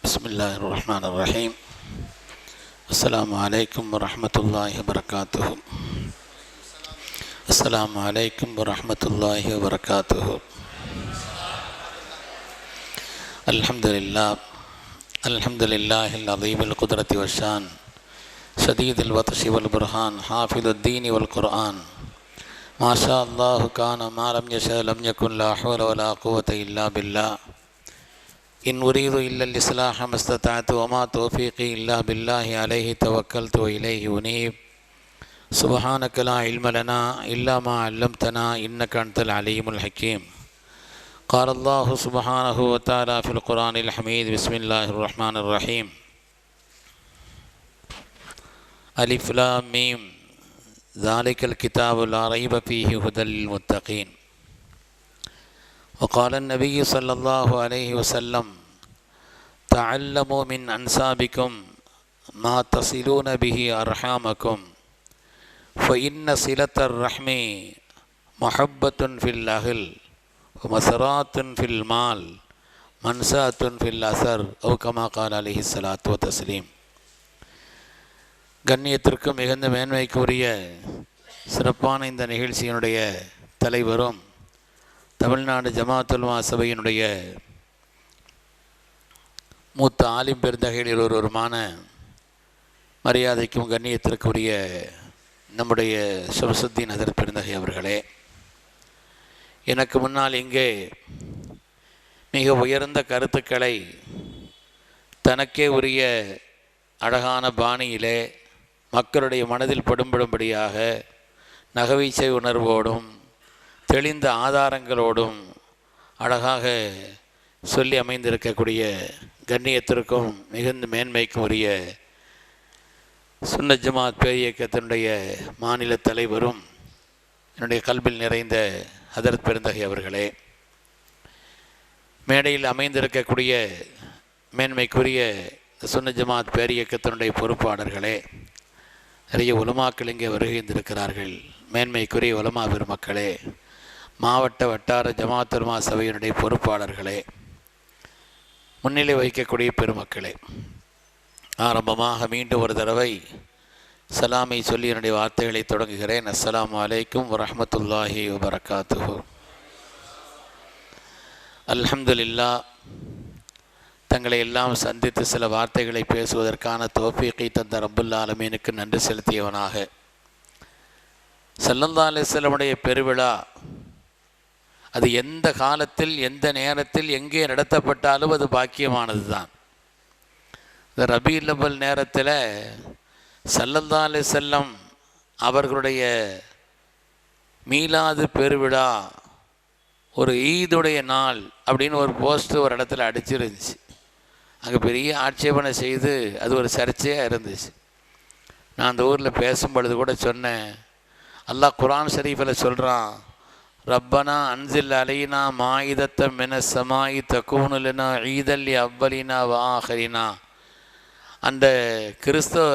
بسم الله الرحمن الرحيم. السلام عليكم ورحمة الله وبركاته. السلام عليكم ورحمة الله وبركاته. الحمد لله الحمد لله العظيم القدرة والشان شديد البطش والبرهان حافظ الدين والقرآن ما شاء الله كان ما لم يشاء لم يكن لا حول ولا قوة إلا بالله إن أريد إلا الإصلاح ما استطعت وما توفيقي إلا بالله عليه توكلت وإليه أنيب سبحانك لا علم لنا إلا ما علمتنا إنك أنت العليم الحكيم. قال الله سبحانه وتعالى في القرآن الحميد بسم الله الرحمن الرحيم ألف لام ميم ذلك الكتاب لا ريب فيه هدى للمتقين. وقال النبي صلى الله عليه وسلم تعلموا من أنسابكم ما تصلون به أرحامكم فإن صلة الرحم محبة في الأهل ومسرات في المال منساة في الأثر أو كما قال عليه الصلاة والتسليم. கண்ணியத்திற்கும் மிகுந்த மேன்மைக்குரிய சிறப்பான இந்த நிகழ்ச்சியினுடைய தலைவரும் தமிழ்நாடு ஜமாஅத்துல் உலமா சபையினுடைய மூத்த ஆலிம் பெருந்தகையில் ஒருவருமான மரியாதைக்கும் கண்ணியத்திற்குரிய நம்முடைய ஷம்சுத்தீன் ஹதரத் பெருந்தகை அவர்களே, எனக்கு முன்னால் இங்கே மிக உயர்ந்த கருத்துக்களை தனக்கே உரிய அழகான பாணியிலே மக்களுடைய மனதில் படும்படும்படியாக நகைவீச்சை உணர்வோடும் தெளிந்த ஆதாரங்களோடும் அழகாக சொல்லி அமைந்திருக்கக்கூடிய கண்ணியத்திற்கும் மிகுந்த மேன்மைக்கும் உரிய சுன்னத் ஜமாத் பேரியக்கத்தினுடைய மாநில தலைவரும் என்னுடைய கல்வியில் நிறைந்த ஹதரத் பெருந்தகை அவர்களே, மேடையில் அமைந்திருக்கக்கூடிய மேன்மைக்குரிய சுன்னத் ஜமாத் பேரியக்கத்தினுடைய பொறுப்பாளர்களே, நிறைய உலமாக்கள் இங்கே வருகின்றிருக்கிறார்கள். மேன்மைக்குரிய உலமா பெருமக்களே, மாவட்ட வட்டார ஜமாஅத்துல் உலமா சபையினுடைய பொறுப்பாளர்களே, முன்னிலை வகிக்கக்கூடிய பெருமக்களே, ஆரம்பமாக மீண்டும் ஒரு தடவை சலாமை சொல்லி என்னுடைய வார்த்தைகளை தொடங்குகிறேன். அஸ்ஸலாமு அலைக்கும் வரஹ்மத்துல்லாஹி வபரகாத்துஹு. அல்ஹம்துலில்லாஹ், தங்களை எல்லாம் சந்தித்து சில வார்த்தைகளை பேசுவதற்கான தௌஃபீகை தந்த ரப்புல் ஆலமீனுக்கு நன்றி செலுத்தியவனாக, ஸல்லல்லாஹு அலைஹி வஸல்லமுடைய பெருவிழா அது எந்த காலத்தில் எந்த நேரத்தில் எங்கே நடத்தப்பட்டாலும் அது பாக்கியமானது தான். இந்த ரபீஉல் அவ்வல் நேரத்தில் ஸல்லல்லாஹு அலைஹி வஸல்லம் அவர்களுடைய மீலாது பெருவிழா ஒரு ஈதுடைய நாள் அப்படின்னு ஒரு போஸ்டர் ஒரு இடத்துல அடிச்சிருந்துச்சு. அங்கே பெரிய ஆட்சேபனை செய்து அது ஒரு சர்ச்சையாக இருந்துச்சு. நான் அந்த ஊரில் பேசும்பொழுது கூட சொன்னேன், அல்லாஹ் குர்ஆன் ஷரீஃபில் சொல்கிறான், ரப்பனா அன்சில் அலைனா மாயிதத்த மின சமாயி தக்கூனுலனா ஈதல்லி அவ்வலினா வ ஆஹரினா. அந்த கிறிஸ்தவ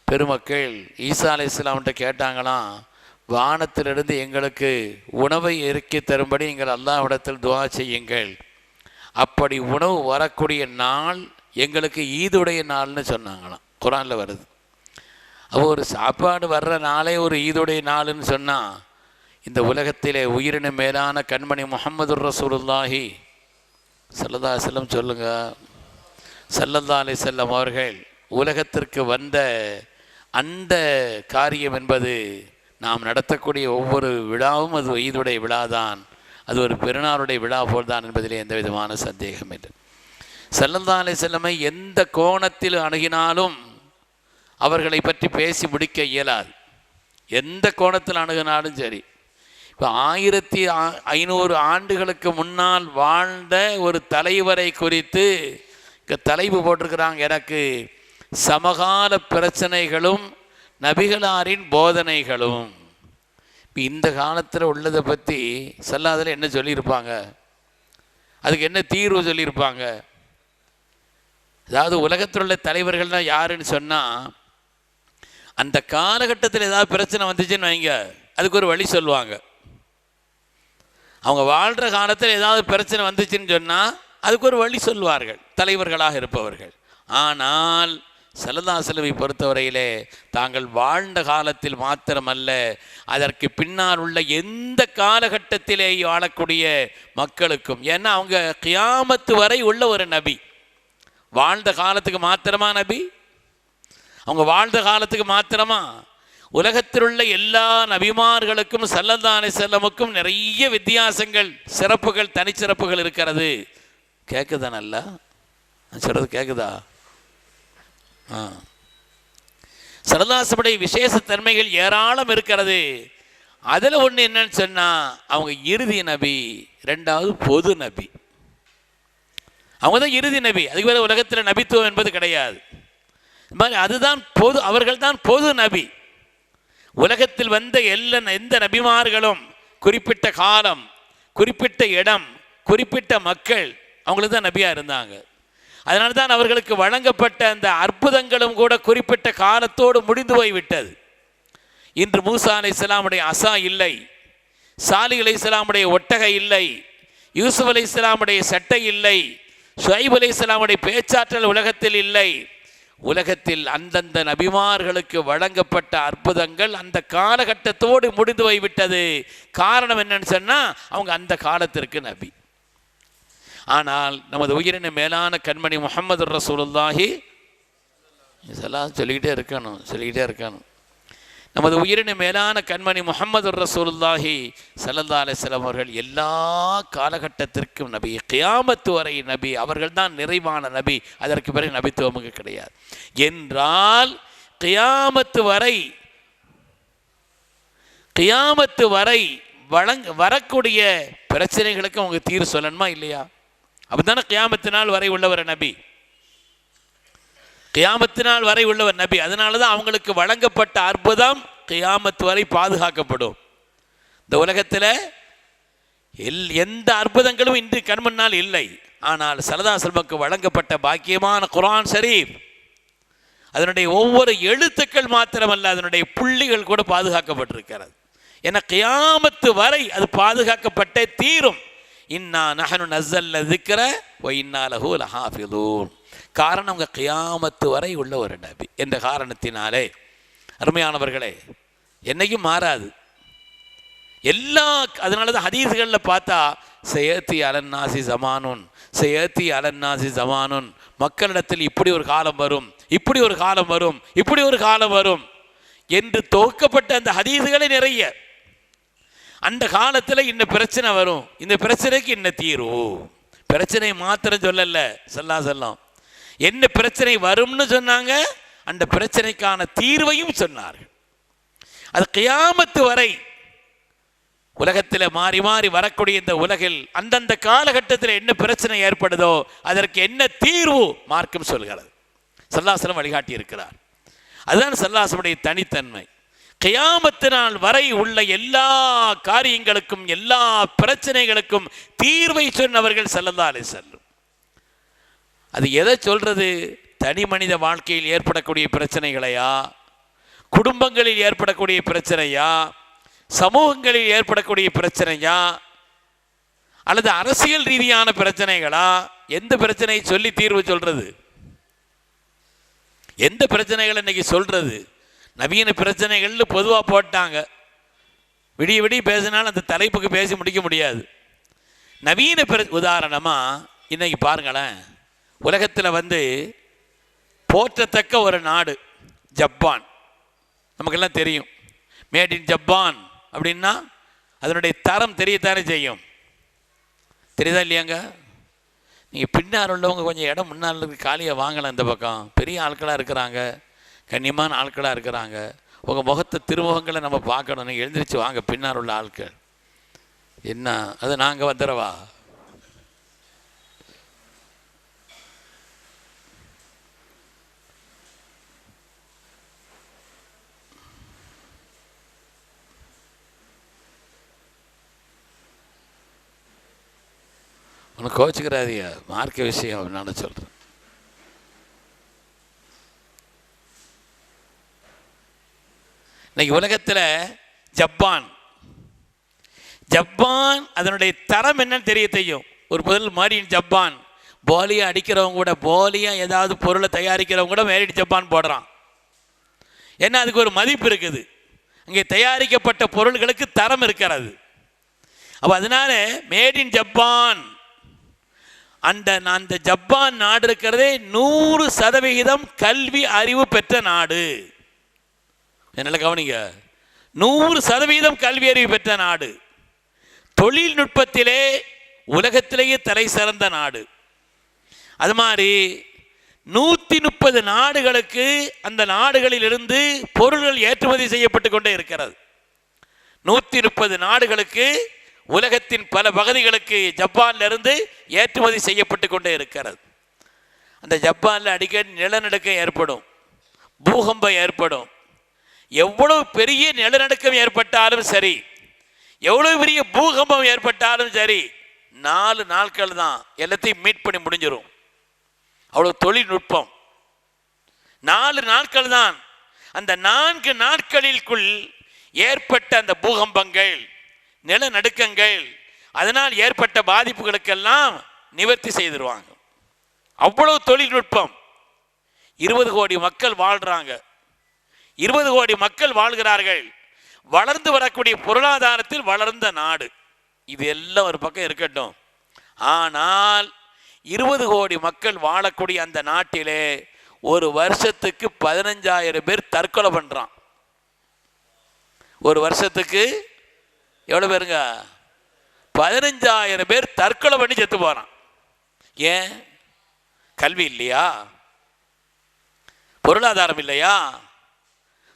பெருமக்கள் ஈசா அலைஹிஸ்ஸலாம்கிட்ட கேட்டாங்களாம், வானத்திலிருந்து எங்களுக்கு உணவை இறக்கி தரும்படி எங்கள் அல்லாஹ்விடத்தில் துஆ செய்யுங்கள், அப்படி உணவு வரக்கூடிய நாள் எங்களுக்கு ஈதுடைய நாள்னு சொன்னாங்களாம். குர்ஆனில் வருது. அப்போ ஒரு சாப்பாடு வர்ற நாளே ஒரு ஈதுடைய நாள்னு சொன்னால், இந்த உலகத்திலே உயிரின மேலான கண்மணி முஹம்மதுர் ரசூலுல்லாஹி ஸல்லல்லாஹு அலைஹி வஸல்லம் சொல்லுங்க, ஸல்லல்லாஹு அலைஹி வஸல்லம் அவர்கள் உலகத்திற்கு வந்த அந்த காரியம் என்பது நாம் நடத்தக்கூடிய ஒவ்வொரு விழாவும் அது ஈதுடைய விழாதான், அது ஒரு பெருநாளுடைய விழா போல்தான் என்பதிலே எந்த விதமான சந்தேகம் இல்லை. ஸல்லல்லாஹு அலைஹி வஸல்லம் எந்த கோணத்தில் அணுகினாலும் அவர்களை பற்றி பேசி முடிக்க இயலாது. எந்த கோணத்தில் அணுகினாலும் சரி. இப்போ 1500 ஆண்டுகளுக்கு முன்னால் வாழ்ந்த ஒரு தலைவரை குறித்து இங்கே தலைப்பு போட்டிருக்கிறாங்க, எனக்கு சமகால பிரச்சனைகளும் நபிகளாரின் போதனைகளும். இப்போ இந்த காலத்தில் உள்ளதை பற்றி சொல்லாதில் என்ன சொல்லியிருப்பாங்க, அதுக்கு என்ன தீர்வு சொல்லியிருப்பாங்க? அதாவது உலகத்தில் உள்ள தலைவர்கள்னால் யாருன்னு சொன்னால், அந்த காலகட்டத்தில் ஏதாவது பிரச்சனை வந்துச்சுன்னு வைங்க, அதுக்கு ஒரு வழி சொல்லுவாங்க. அவங்க வாழ்கிற காலத்தில் ஏதாவது பிரச்சனை வந்துச்சுன்னு சொன்னால் அதுக்கு ஒரு வழி சொல்வார்கள் தலைவர்களாக இருப்பவர்கள். ஆனால் ஸல்லல்லாஹு அலைஹி வஸல்லம் பொறுத்தவரையிலே தாங்கள் வாழ்ந்த காலத்தில் மாத்திரமல்ல, அதற்கு பின்னால் உள்ள எந்த காலகட்டத்திலே வாழக்கூடிய மக்களுக்கும், ஏன்னா அவங்க கியாமத்து வரை உள்ள ஒரு நபி. வாழ்ந்த காலத்துக்கு மாத்திரமா நபி? அவங்க வாழ்ந்த காலத்துக்கு மாத்திரமா? உலகத்தில் உள்ள எல்லா நபிமார்களுக்கும் ஸல்லல்லாஹு அலைஹி வஸல்லமுக்கும் நிறைய வித்தியாசங்கள், சிறப்புகள், தனிச்சிறப்புகள் இருக்கிறது. கேட்குதா? நல்லா சொல்கிறது கேட்குதா? ஸல்லல்லாஹு அலைஹி வஸல்லம் விசேஷ தன்மைகள் ஏராளம் இருக்கிறது. அதில் ஒன்று என்னன்னு சொன்னால், அவங்க இறுதி நபி, ரெண்டாவது பொது நபி. அவங்க தான் இறுதி நபி. அதுக்கு வேறு உலகத்தில் நபித்துவம் என்பது கிடையாது. இது மாதிரி அதுதான் பொது, அவர்கள் தான் பொது நபி. உலகத்தில் வந்த எந்த நபிமார்களும் குறிப்பிட்ட காலம், குறிப்பிட்ட இடம், குறிப்பிட்ட மக்கள், அவங்களுக்கு தான் நபியாக இருந்தாங்க. அதனால தான் அவர்களுக்கு வழங்கப்பட்ட அந்த அற்புதங்களும் கூட குறிப்பிட்ட காலத்தோடு முடிந்து போய்விட்டது. இன்று மூசா அலைஹிஸ்ஸலாமுடைய அசா இல்லை, சாலிஹ் அலைஹிஸ்ஸலாமுடைய ஒட்டகை இல்லை, யூசுப் அலைஹிஸ்ஸலாமுடைய சட்டை இல்லை, ஷுஐப் அலைஹிஸ்ஸலாமுடைய பேச்சாற்றல் உலகத்தில் இல்லை. உலகத்தில் அந்தந்த நபிமார்களுக்கு வழங்கப்பட்ட அற்புதங்கள் அந்த காலகட்டத்தோடு முடிந்து போய்விட்டது. காரணம் என்னன்னு சொன்னால், அவங்க அந்த காலத்திற்கு நபி. ஆனால் நமது உயிரின மேலான கண்மணி முஹம்மது ரசூலுல்லாஹி இதெல்லாம் சொல்லிக்கிட்டே இருக்கணும். நமது உயிரின மேலான கண்மணி முஹம்மது ரசூலுல்லாஹி ஸல்லல்லாஹு அலைஹி வஸல்லம் அவர்கள் எல்லா காலகட்டத்திற்கும் நபி, கியாமத்து வரை நபி. அவர்கள் தான் நிறைவான நபி. அதற்கு பிறகு நபித்துவமுக்கு கிடையாது. என்றால் கியாமத்து வரை வரக்கூடிய பிரச்சனைகளுக்கு அவங்க தீர்வு சொல்லணுமா இல்லையா? அப்படித்தானே கியாமத்து நாள் வரை உள்ளவர் நபி. கியாமத்து நாள் வரை உள்ளவர் நபி. அதனால தான் அவங்களுக்கு வழங்கப்பட்ட அற்புதம் கியாமத்து வரை பாதுகாக்கப்படும். இந்த உலகத்தில் எந்த அற்புதங்களும் இன்று கண்முன்னால் இல்லை. ஆனால் ஸல்லல்லாஹு அலைஹி வஸல்லம் வழங்கப்பட்ட பாக்கியமான குர்ஆன் ஷரீஃப், அதனுடைய ஒவ்வொரு எழுத்துக்கள் மாத்திரமல்ல, அதனுடைய புள்ளிகள் கூட பாதுகாக்கப்பட்டிருக்கிறது. ஏன்னா கியாமத்து வரை அது பாதுகாக்கப்பட்டே தீரும். இன்னா நஹனு நஸல்ன ஸிக்ர வ இன்னா லஹு லஹாஃபிதூன். காரணம் அவங்க கியாமத்து வரை உள்ள ஒரு நபி என்ற காரணத்தினாலே, அருமையானவர்களே, என்னைக்கும் மாறாது அதனால தான் ஹதீஸ்களில் பார்த்தா சயத்தி அலன்னாசி ஜமானுன், மக்களிடத்தில் இப்படி ஒரு காலம் வரும், இப்படி ஒரு காலம் வரும், இப்படி ஒரு காலம் வரும் என்று தொகுக்கப்பட்ட அந்த ஹதீஸ்களே நிறைய. அந்த காலத்தில் இன்ன பிரச்சனை வரும், இந்த பிரச்சனைக்கு இன்ன தீர்வு. பிரச்சனை மாத்திரம் சொல்லல ஸல்லல்லாஹு அலைஹி வஸல்லம், என்ன பிரச்சனை வரும்னு சொன்னாங்க, அந்த பிரச்சனைக்கான தீர்வையும் சொன்னார்கள். அது கியாமத்து வரை உலகத்தில் மாறி மாறி வரக்கூடிய இந்த உலகில் அந்தந்த காலகட்டத்தில் என்ன பிரச்சனை ஏற்படுதோ அதற்கு என்ன தீர்வு மார்க்கம் சொல்கிறது. ஸல்லல்லாஹு அலைஹி வஸல்லம் வழிகாட்டி இருக்கிறார். அதுதான் ஸல்லல்லாஹு அலைஹி வஸல்லம் தனித்தன்மை. கியாமத்து நாள் வரை உள்ள எல்லா காரியங்களுக்கும், எல்லா பிரச்சனைகளுக்கும் தீர்வை சொன்னவர்கள் ஸல்லல்லாஹு அலைஹி வஸல்லம். அது எதை சொல்றது? தனி மனித வாழ்க்கையில் ஏற்படக்கூடிய பிரச்சனைகளையா, குடும்பங்களில் ஏற்படக்கூடிய பிரச்சனையா, சமூகங்களில் ஏற்படக்கூடிய பிரச்சனையா, அல்லது அரசியல் ரீதியான பிரச்சனைகளா? எந்த பிரச்சனையை சொல்லி தீர்வு சொல்றது? எந்த பிரச்சனைகள் இன்னைக்கு சொல்றது? நவீன பிரச்சனைகள்னு பொதுவாக போட்டாங்க. விடிய விடிய பேசினாலும் அந்த தலைப்புக்கு பேசி முடிக்க முடியாது. நவீன உதாரணமாக இன்னைக்கு பாருங்களேன், உலகத்தில் போற்றத்தக்க ஒரு நாடு ஜப்பான். நமக்கெல்லாம் தெரியும், மேட் இன் ஜப்பான் அப்படின்னா அதனுடைய தரம் தெரியத்தானே செய்யும். தெரியுதா இல்லையாங்க? நீங்கள் பின்னால் உள்ளவங்க கொஞ்சம் இடம் முன்னால் காலியாக வாங்கலாம். இந்த பக்கம் பெரிய ஆட்களாக இருக்கிறாங்க, கண்ணியமான ஆட்களாக இருக்கிறாங்க. உங்கள் முகத்தை திருமுகங்களை நம்ம பார்க்கணும். நீங்கள் எழுந்திரிச்சு வாங்க, பின்னால் உள்ள ஆட்கள். என்ன அது நாங்கள் வந்துடவா? ஒன்று கோச்சுக்கிறாதியா, மார்க்க விஷயம் நான் சொல்கிறேன். இன்னைக்கு உலகத்தில் ஜப்பான் அதனுடைய தரம் என்னன்னு தெரியும். ஒரு முதல் மாடியின் ஜப்பான் போலியாக அடிக்கிறவங்க கூட, போலியாக ஏதாவது பொருளை தயாரிக்கிறவங்க கூட மேட் இன் ஜப்பான் போடுறான். ஏன்னா அதுக்கு ஒரு மதிப்பு இருக்குது, அங்கே தயாரிக்கப்பட்ட பொருள்களுக்கு தரம் இருக்கிறது. அப்போ அதனால மேட் இன் ஜப்பான், அந்த ஜப்பான் நாடு இருக்கிறதே 100% கல்வி அறிவு பெற்ற நாடு. என்னால் கவனிங்க, 100% கல்வி அறிவு பெற்ற நாடு, தொழில்நுட்பத்திலே உலகத்திலேயே தலை சிறந்த நாடு. அது மாதிரி 130 நாடுகளுக்கு அந்த நாடுகளிலிருந்து பொருள்கள் ஏற்றுமதி செய்யப்பட்டு கொண்டே இருக்கிறது. 130 நாடுகளுக்கு உலகத்தின் பல பகுதிகளுக்கு ஜப்பானிலிருந்து ஏற்றுமதி செய்யப்பட்டு கொண்டே இருக்கிறது. அந்த ஜப்பானில் அடிக்கடி நிலநடுக்கம் ஏற்படும், பூகம்பம் ஏற்படும். எவ்வளவு பெரிய நிலநடுக்கம் ஏற்பட்டாலும் சரி, எவ்வளவு பெரிய பூகம்பம் ஏற்பட்டாலும் சரி, 4 நாட்கள் தான் எல்லாத்தையும் மீட் பண்ணி முடிஞ்சிடும். அவ்வளோ தொழில்நுட்பம். 4 நாட்கள் தான். அந்த 4 நாட்களிற்குள் ஏற்பட்ட அந்த பூகம்பங்கள், நிலநடுக்கங்கள், அதனால் ஏற்பட்ட பாதிப்புகளுக்கெல்லாம் நிவர்த்தி செய்திருவாங்க. அவ்வளவு தொழில்நுட்பம். 20 கோடி மக்கள் வாழ்றாங்க, 20 கோடி மக்கள் வாழ்கிறார்கள். வளர்ந்து வரக்கூடிய பொருளாதாரத்தில் வளர்ந்த நாடு. இது எல்லாம் ஒரு பக்கம் இருக்கட்டும். ஆனால் 20 கோடி மக்கள் வாழக்கூடிய அந்த நாட்டிலே ஒரு வருஷத்துக்கு 15,000 பேர் தற்கொலை பண்ணுறான். ஒரு வருஷத்துக்கு எவ்வளோ பேருங்க? 15,000 பேர் தற்கொலை பண்ணி செத்து போகிறான். ஏன்? கல்வி இல்லையா? பொருளாதாரம் இல்லையா?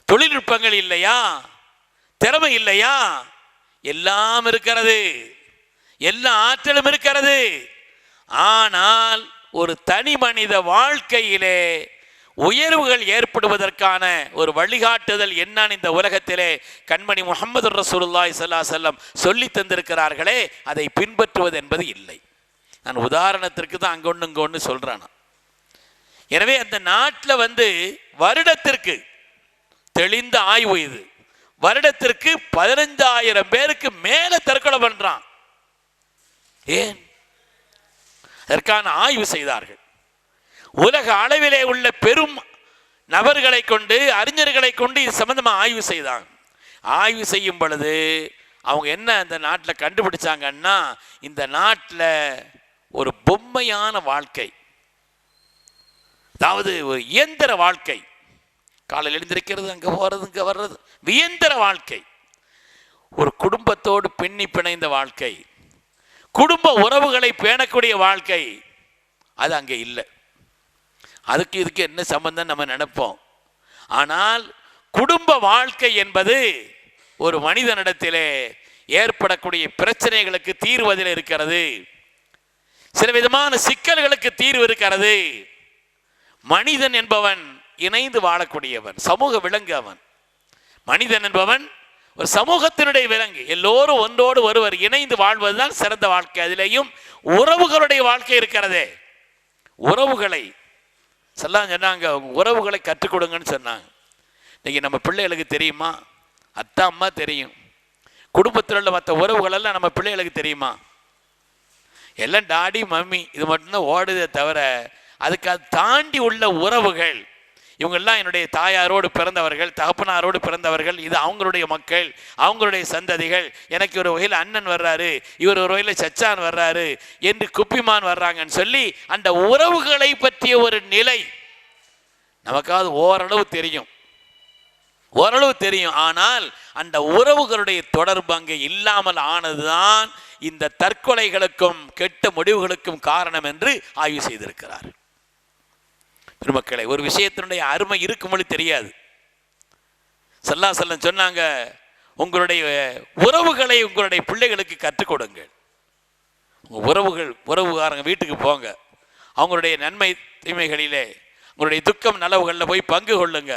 தொழில்நுட்பங்கள் இல்லையா? திறமை இல்லையா? எல்லாம் இருக்கிறது, எல்லா ஆற்றலும் இருக்கிறது. ஆனால் ஒரு தனி மனித வாழ்க்கையிலே உயர்வுகள் ஏற்படுவதற்கான ஒரு வழிகாட்டுதல் என்னன்னு இந்த உலகத்திலே கண்மணி முஹம்மது ரசூலுல்லாஹி ஸல்லல்லாஹு அலைஹி வஸல்லம் சொல்லி தந்திருக்கிறார்களே, அதை பின்பற்றுவது என்பது இல்லை. நான் உதாரணத்திற்கு தான் அங்கொன்று இங்கொன்று சொல்கிறேன். எனவே அந்த நாட்டில் வருடத்திற்கு தெளிந்த ஆய்வு இது, வருடத்திற்கு 15,000 பேருக்கு மேலே தற்கொலை பண்ணுறான். ஏன்? அதற்கான ஆய்வு செய்தார்கள். உலக அளவிலே உள்ள பெரும் நபர்களை கொண்டு, அறிஞர்களை கொண்டு இது சம்பந்தமாக ஆய்வு செய்தாங்க. ஆய்வு செய்யும் பொழுது அவங்க என்ன அந்த நாட்டில் கண்டுபிடிச்சாங்கன்னா, இந்த நாட்டில் ஒரு பொம்மையான வாழ்க்கை, அதாவது ஒரு இயந்திர வாழ்க்கை. காலையில் எழுந்திருக்கிறது, அங்கே போகிறது, இங்கே வர்றது, இயந்திர வாழ்க்கை. ஒரு குடும்பத்தோடு பின்னி பிணைந்த வாழ்க்கை, குடும்ப உறவுகளை பேணக்கூடிய வாழ்க்கை, அது அங்கே இல்லை. அதுக்கு இதுக்கு என்ன சம்பந்தம் நம்ம நினைப்போம். ஆனால் குடும்ப வாழ்க்கை என்பது ஒரு மனிதனிடத்திலே ஏற்படக்கூடிய பிரச்சனைகளுக்கு தீர்வதில் இருக்கிறது. சில விதமான சிக்கல்களுக்கு தீர்வு இருக்கிறது. மனிதன் என்பவன் இணைந்து வாழக்கூடியவன், சமூக விலங்கு அவன். மனிதன் என்பவன் ஒரு சமூகத்தினுடைய விலங்கு. எல்லோரும் ஒன்றோடு ஒருவர் இணைந்து வாழ்வதுதான் சிறந்த வாழ்க்கை. அதிலேயும் உறவுகளுடைய வாழ்க்கை இருக்கிறதே. உறவுகளை சொன்னாங்க, உறவுகளை கற்றுக் கொடுங்கன்னு சொன்னாங்க. இன்னைக்கு நம்ம பிள்ளைகளுக்கு தெரியுமா? அத்தா அம்மா தெரியும், குடும்பத்தில் உள்ள மற்ற உறவுகளெல்லாம் நம்ம பிள்ளைகளுக்கு தெரியுமா? எல்லாம் டாடி மம்மி இது மட்டும்தான் ஓடுதே தவிர, அதுக்கு அது தாண்டி உள்ள உறவுகள், இவங்கெல்லாம் என்னுடைய தாயாரோடு பிறந்தவர்கள், தகப்பனாரோடு பிறந்தவர்கள், இது அவங்களுடைய மக்கள், அவங்களுடைய சந்ததிகள். எனக்கு ஒரு வகையில் அண்ணன் வர்றாரு, இவர் ஒரு வகையில் சச்சான் வர்றாரு என்று குப்பிமான் வர்றாங்கன்னு சொல்லி அந்த உறவுகளை பற்றிய ஒரு நிலை நமக்காவது ஓரளவு தெரியும், ஓரளவு தெரியும். ஆனால் அந்த உறவுகளுடைய தொடர்பு அங்கே இல்லாமல் ஆனதுதான் இந்த தற்கொலைகளுக்கும் கெட்ட முடிவுகளுக்கும் காரணம் என்று ஆய்வு செய்திருக்கிறார். பெருமக்களை, ஒரு விஷயத்தினுடைய அருமை இருக்கும்போது தெரியாது. ஸல்லல்லாஹு அலைஹி வஸல்லம் சொன்னாங்க, உங்களுடைய உறவுகளை உங்களுடைய பிள்ளைகளுக்கு கற்றுக் கொடுங்கள். உறவுகாரங்க வீட்டுக்கு போங்க, அவங்களுடைய நன்மை தீமைகளிலே, உங்களுடைய துக்கம் நலவுகளில் போய் பங்கு கொள்ளுங்க,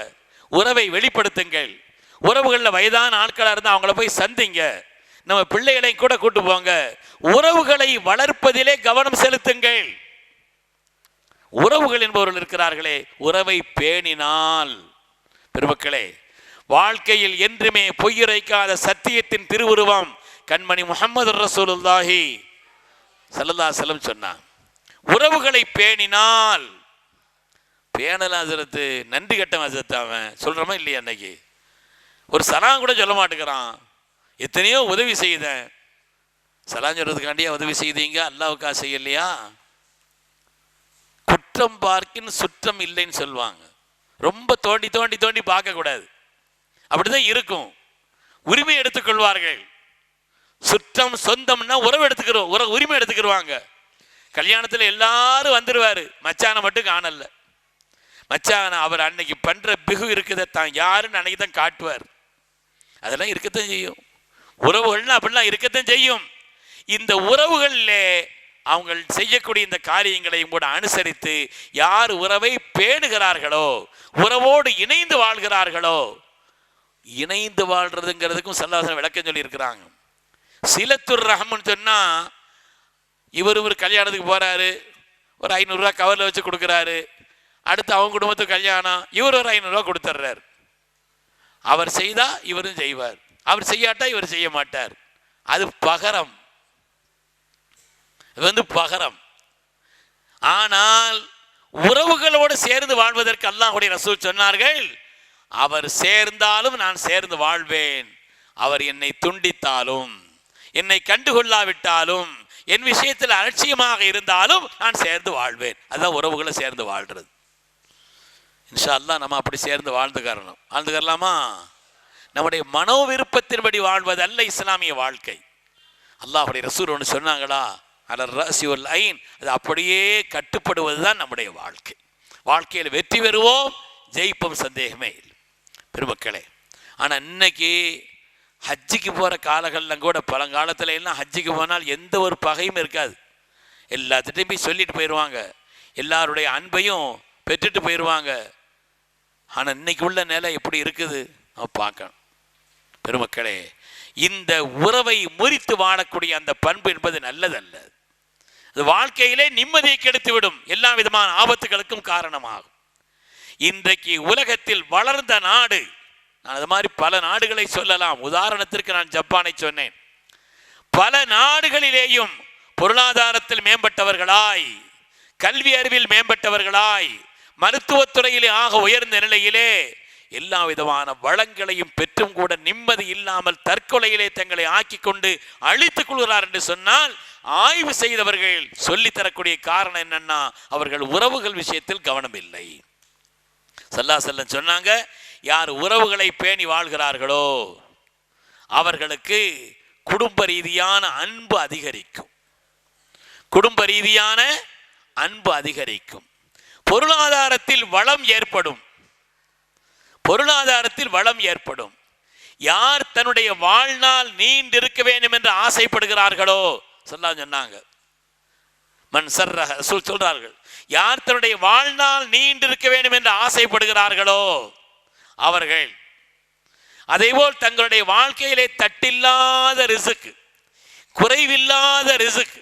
உறவை வெளிப்படுத்துங்கள். உறவுகளில் வயதான ஆட்களாக இருந்தால் அவங்கள போய் சந்திங்க. நம்ம பிள்ளைகளை கூட கூட்டு போங்க. உறவுகளை வளர்ப்பதிலே கவனம் செலுத்துங்கள். உறவுகள் என்பவர்கள் இருக்கிறார்களே, உறவை பேணினால் பெருமக்களே, வாழ்க்கையில் என்றுமே பொய்யுரைக்காத சத்தியத்தின் திருவுருவம் கண்மணி முஹம்மது ரசூலுல்லாஹி ஸல்லல்லாஹு அலைஹி வஸல்லம் சொன்னான். உறவுகளை பேணினால் பேணலாம் ஹசரத்து, நன்றி கட்டம் ஹசரத்து. அவன் சொல்கிறோமா இல்லையா? அன்னைக்கு ஒரு சலாம் கூட சொல்ல மாட்டேங்கிறான். எத்தனையோ உதவி செய்தேன், சலாம் சொல்றதுக்காண்டியா உதவி செய்தீங்க, அல்லாவுக்கா செய்யலையா? குற்றம் பார்க்கின் சுற்றம் இல்லைன்னு சொல்லுவாங்க. ரொம்ப தோண்டி தோண்டி தோண்டி பார்க்கக்கூடாது, அப்படிதான் இருக்கும். உரிமை எடுத்துக்கொள்வார்கள். சுற்றம் சொந்தம்னா உறவு எடுத்துக்கிறோம், உரிமை எடுத்துக்கிடுவாங்க. கல்யாணத்தில் எல்லாரும் வந்துடுவார், மச்சானை மட்டும் காணல. மச்சான அவர் அன்னைக்கு பண்ற பிகு இருக்குதை தான் யாருன்னு அன்னைக்கு தான் காட்டுவார். அதெல்லாம் இருக்கத்தான் செய்யும். உறவுகள்லாம் அப்படிலாம் இருக்கத்தான் செய்யும். இந்த உறவுகளில் அவங்க செய்யக்கூடிய இந்த காரியங்களையும் கூட அனுசரித்து யார் உறவை பேணுகிறார்களோ, உறவோடு இணைந்து வாழ்கிறார்களோ, இணைந்து வாழ்றதுங்கிறதுக்கும் சல்லாசனம் விளக்கம் சொல்லி இருக்கிறாங்க. சிலத்துர் ரஹம்னு சொன்னா, இவர் கல்யாணத்துக்கு போறாரு, ஒரு 500 ரூபா கவரில் வச்சு கொடுக்குறாரு. அடுத்து அவங்க குடும்பத்துக்கு கல்யாணம், இவர் ஒரு 500 ரூபா கொடுத்துட்றார். அவர் செய்தா இவரும் செய்வார், அவர் செய்யாட்டா இவர் செய்ய மாட்டார். அது பகரம், அது பகரம். ஆனால் உறவுகளோடு சேர்ந்து வாழ்வதற்கு அல்லாஹ்வுடைய ரசூல் சொன்னார்கள், அவர் சேர்ந்தாலும் நான் சேர்ந்து வாழ்வேன், அவர் என்னை துண்டித்தாலும் என்னை கண்டுகொள்ளாவிட்டாலும் என் விஷயத்தில் அலட்சியமாக இருந்தாலும் நான் சேர்ந்து வாழ்வேன். அதுதான் உறவுகளை சேர்ந்து வாழ்றது. இன்ஷா அல்லாஹ் நம்ம அப்படி சேர்ந்து வாழ்ந்துக்கரலாமா? நம்முடைய மனோ விருப்பத்தின்படி வாழ்வது அல்ல இஸ்லாமிய வாழ்க்கை. அல்லாஹ்வுடைய ரசூல் ஒன்று சொன்னாங்களா, அலர் ரஸி வல் ஐன், அது அப்படியே கட்டுப்படுவது தான் நம்முடைய வாழ்க்கை. வாழ்க்கையில் வெற்றி பெறுவோம், ஜெயிப்போம், சந்தேகமே இல்லை பெருமக்களே. ஆனால் இன்னைக்கு ஹஜ்ஜிக்கு போகிற காலங்களில் கூட, பழங்காலத்தில் எல்லாம் ஹஜ்ஜிக்கு போனால் எந்த ஒரு பகையும் இருக்காது. எல்லாத்திட்டையும் போய் சொல்லிட்டு போயிடுவாங்க, எல்லாருடைய அன்பையும் பெற்றுட்டு போயிடுவாங்க. ஆனால் இன்னைக்கு உள்ள நிலை எப்படி இருக்குது நம்ம பார்க்கணும் பெருமக்களே. இந்த உறவை முறித்து வாழக்கூடிய அந்த பண்பு என்பது நல்லதல்ல. அது வாழ்க்கையிலே நிம்மதியை கெடுத்துவிடும், எல்லா விதமான ஆபத்துகளுக்கும் காரணமாகும். இன்றைக்கு உலகத்தில் வளர்ந்த நாடு, நான் அது மாதிரி பல நாடுகளை சொல்லலாம். உதாரணத்திற்கு நான் ஜப்பானை சொன்னேன். பல நாடுகளிலேயும் பொருளாதாரத்தில் மேம்பட்டவர்களாய், கல்வி அறிவில் மேம்பட்டவர்களாய், மருத்துவத்துறையிலே ஆக உயர்ந்த நிலையிலே எல்லா விதமான வளங்களையும் பெற்றும் கூட நிம்மதி இல்லாமல் தற்கொலையிலே தங்களை ஆக்கி கொண்டு அழித்துக் கொள்கிறார் என்று சொன்னால், ஆய்வு செய்தவர்கள் சொல்லித்தரக்கூடிய காரணம் என்னன்னா, அவர்கள் உறவுகள் விஷயத்தில் கவனம் இல்லை. ஸல்லல்லாஹு அலைஹி வஸல்லம் சொன்னாங்க, யார் உறவுகளை பேணி வாழ்கிறார்களோ அவர்களுக்கு குடும்ப ரீதியான அன்பு அதிகரிக்கும், குடும்ப ரீதியான அன்பு அதிகரிக்கும். பொருளாதாரத்தில் வளம் ஏற்படும், பொருளாதாரத்தில் வளம் ஏற்படும். யார் தன்னுடைய வாழ்நாள் நீண்டிருக்க வேண்டும் என்று ஆசைப்படுகிறார்களோ, சொன்னாங்க, மன் சர்ரஹ, சொல்றார்கள், யார் தன்னுடைய வாழ்நாள் நீண்டிருக்க வேண்டும் என்று ஆசைப்படுகிறார்களோ அவர்கள், அதேபோல் தங்களுடைய வாழ்க்கையிலே தட்டில்லாத ரிசுக், குறைவில்லாத ரிசுக்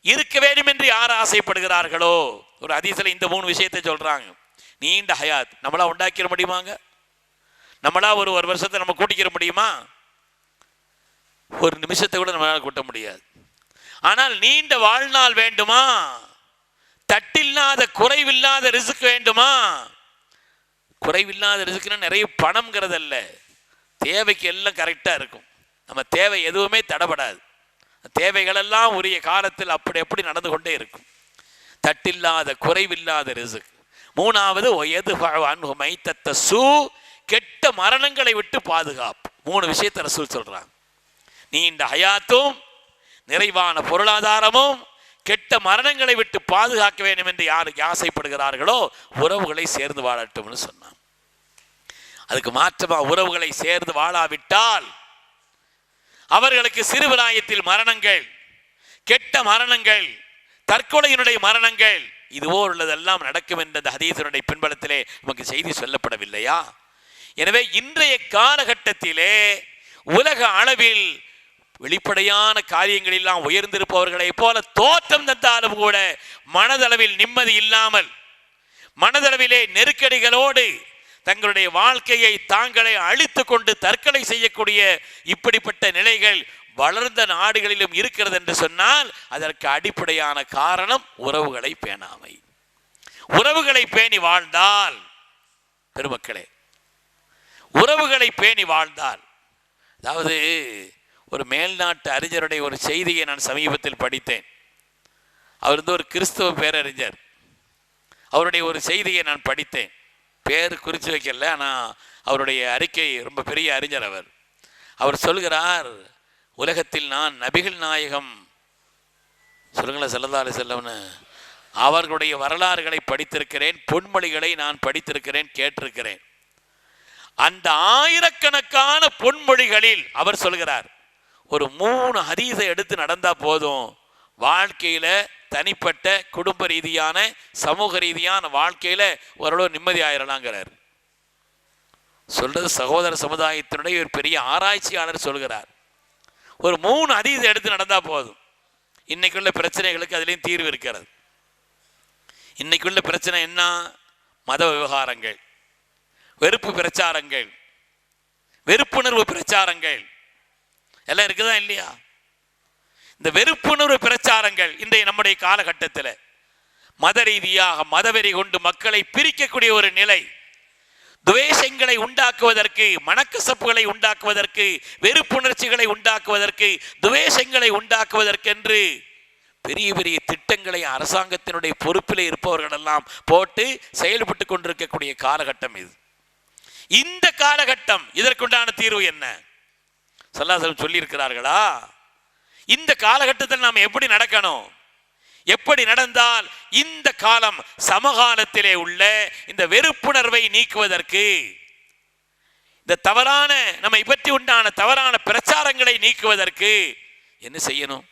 இருக்க வேண்டும் என்று யார் ஆசைப்படுகிறார்களோ, ஒரு ஹதீஸ்ல இந்த 3 விஷயத்தை சொல்றாங்க. நீண்ட ஹயாத் நம்மளா உண்டாக்கிற முடியுமாங்க? நம்மளா ஒரு வருஷத்தை நம்ம கூட்டிக்கிற முடியுமா? ஒரு நிமிஷத்தை கூட நம்மளால கூட்ட முடியாது. ஆனால் நீண்ட வாழ்நாள் வேண்டுமா? தட்டில்லாத குறைவில்லாத ரிசுக் வேண்டுமா? குறைவில்லாத ரிசுக்குன்னா நிறைய பணம்ங்கிறது அல்ல, தேவைக்கு எல்லாம் கரெக்டாக இருக்கும். நம்ம தேவை எதுவுமே தடபடாது, தேவைகளெல்லாம் உரிய காலத்தில் அப்படி எப்படி நடந்து கொண்டே இருக்கும். தட்டில்லாத குறைவில்லாத ரிசுக். 3வது ஒயது அன்ஹு மைத்தத்த சூ, கெட்ட மரணங்களை விட்டு பாதுகாப்பு. 3 விஷயத்தை ரசூல் சொல்றாங்க. நீண்ட ஹயாத்தும், நிறைவான பொருளாதாரமும், கெட்ட மரணங்களை விட்டு பாதுகாக்க வேண்டும் என்று யாருக்கு ஆசைப்படுகிறார்களோ உறவுகளை சேர்ந்து வாழட்டும்னு சொன்னான். அதுக்கு மாற்றமா உறவுகளை சேர்ந்து வாழாவிட்டால் அவர்களுக்கு சிறுபிராயத்தில் மரணங்கள், கெட்ட மரணங்கள், தற்கொலையினுடைய மரணங்கள், இதுவோ உள்ளதெல்லாம் நடக்கும் என்ற ஹதீஸினுடைய பின்பலத்திலே நமக்கு செய்தி சொல்லப்படவில்லையா? எனவே இன்றைய காலகட்டத்திலே உலக அளவில் வெளிப்படையான காரியங்கள் எல்லாம் உயர்ந்திருப்பவர்களை போல தோற்றம் தந்தாலும் கூட மனதளவில் நிம்மதி இல்லாமல், மனதளவிலே நெருக்கடிகளோடு தங்களுடைய வாழ்க்கையை தாங்களே அழித்து கொண்டு தற்கொலை செய்யக்கூடிய இப்படிப்பட்ட நிலைகள் வளர்ந்த நாடுகளிலும் இருக்கிறது என்று சொன்னால் அதற்கு அடிப்படையான காரணம் உறவுகளை பேணாமை. உறவுகளை பேணி வாழ்ந்தால், பெருமக்களே, உறவுகளை பேணி வாழ்ந்தால், அதாவது ஒரு மேல்நாட்டு அறிஞருடைய ஒரு செய்தியை நான் சமீபத்தில் படித்தேன். அவர் வந்து ஒரு கிறிஸ்தவ பேரறிஞர். அவருடைய ஒரு செய்தியை நான் படித்தேன். பேர் குறித்து வைக்கல, ஆனால் அவருடைய அறிக்கை ரொம்ப பெரிய அறிஞர். அவர் சொல்கிறார், உலகத்தில் நான் நபிகள் நாயகம் சொல்லுங்களேன் ஸல்லல்லாஹு அலைஹி வஸல்லம் அவர்களுடைய வரலாறுகளை படித்திருக்கிறேன், பொன்மொழிகளை நான் படித்திருக்கிறேன், கேட்டிருக்கிறேன். அந்த ஆயிரக்கணக்கான பொன்மொழிகளில் அவர் சொல்கிறார், ஒரு 3 ஹதீஸை எடுத்து நடந்தா போதும், வாழ்க்கையில தனிப்பட்ட குடும்ப ரீதியான சமூக ரீதியான வாழ்க்கையில ஓரளவு நிம்மதி ஆயிரலாங்கிறார். சொல்றது சகோதர சமுதாயத்தினுடைய ஒரு பெரிய ஆராய்ச்சியாளர் சொல்கிறார். ஒரு 3 ஹதீஸை எடுத்து நடந்தா போதும், இன்னைக்குள்ள பிரச்சனைகளுக்கு அதுலேயும் தீர்வு இருக்கிறது. இன்னைக்குள்ள பிரச்சனை என்ன? மத விவகாரங்கள், வெறுப்பு பிரச்சாரங்கள், வெறுப்புணர்வு பிரச்சாரங்கள் எல்லாம் இருக்குதா இல்லையா? இந்த வெறுப்புணர்வு பிரச்சாரங்கள் இன்றைய நம்முடைய காலகட்டத்தில் மத ரீதியாக மதவெறி கொண்டு மக்களை பிரிக்கக்கூடிய ஒரு நிலை, துவேஷங்களை உண்டாக்குவதற்கு, மனக்கசப்புகளை உண்டாக்குவதற்கு, வெறுப்புணர்ச்சிகளை உண்டாக்குவதற்கு, துவேஷங்களை உண்டாக்குவதற்கென்று பெரிய பெரிய திட்டங்களை அரசாங்கத்தினுடைய பொறுப்பில் இருப்பவர்களெல்லாம் போட்டு செயல்பட்டு கொண்டிருக்கக்கூடிய காலகட்டம் இது. இந்த காலகட்டம், இதற்குண்டான தீர்வு என்ன? ஸல்லல்லாஹு சொல்லியிருக்கிறார்களா? இந்த காலகட்டத்தில் நாம் எப்படி நடக்கணும்? எப்படி நடந்தால் இந்த காலம் சமகாலத்திலே உள்ள இந்த வெறுப்புணர்வை நீக்குவதற்கு, இந்த தவறான நம்மை பற்றி உண்டான தவறான பிரச்சாரங்களை நீக்குவதற்கு என்ன செய்யணும்?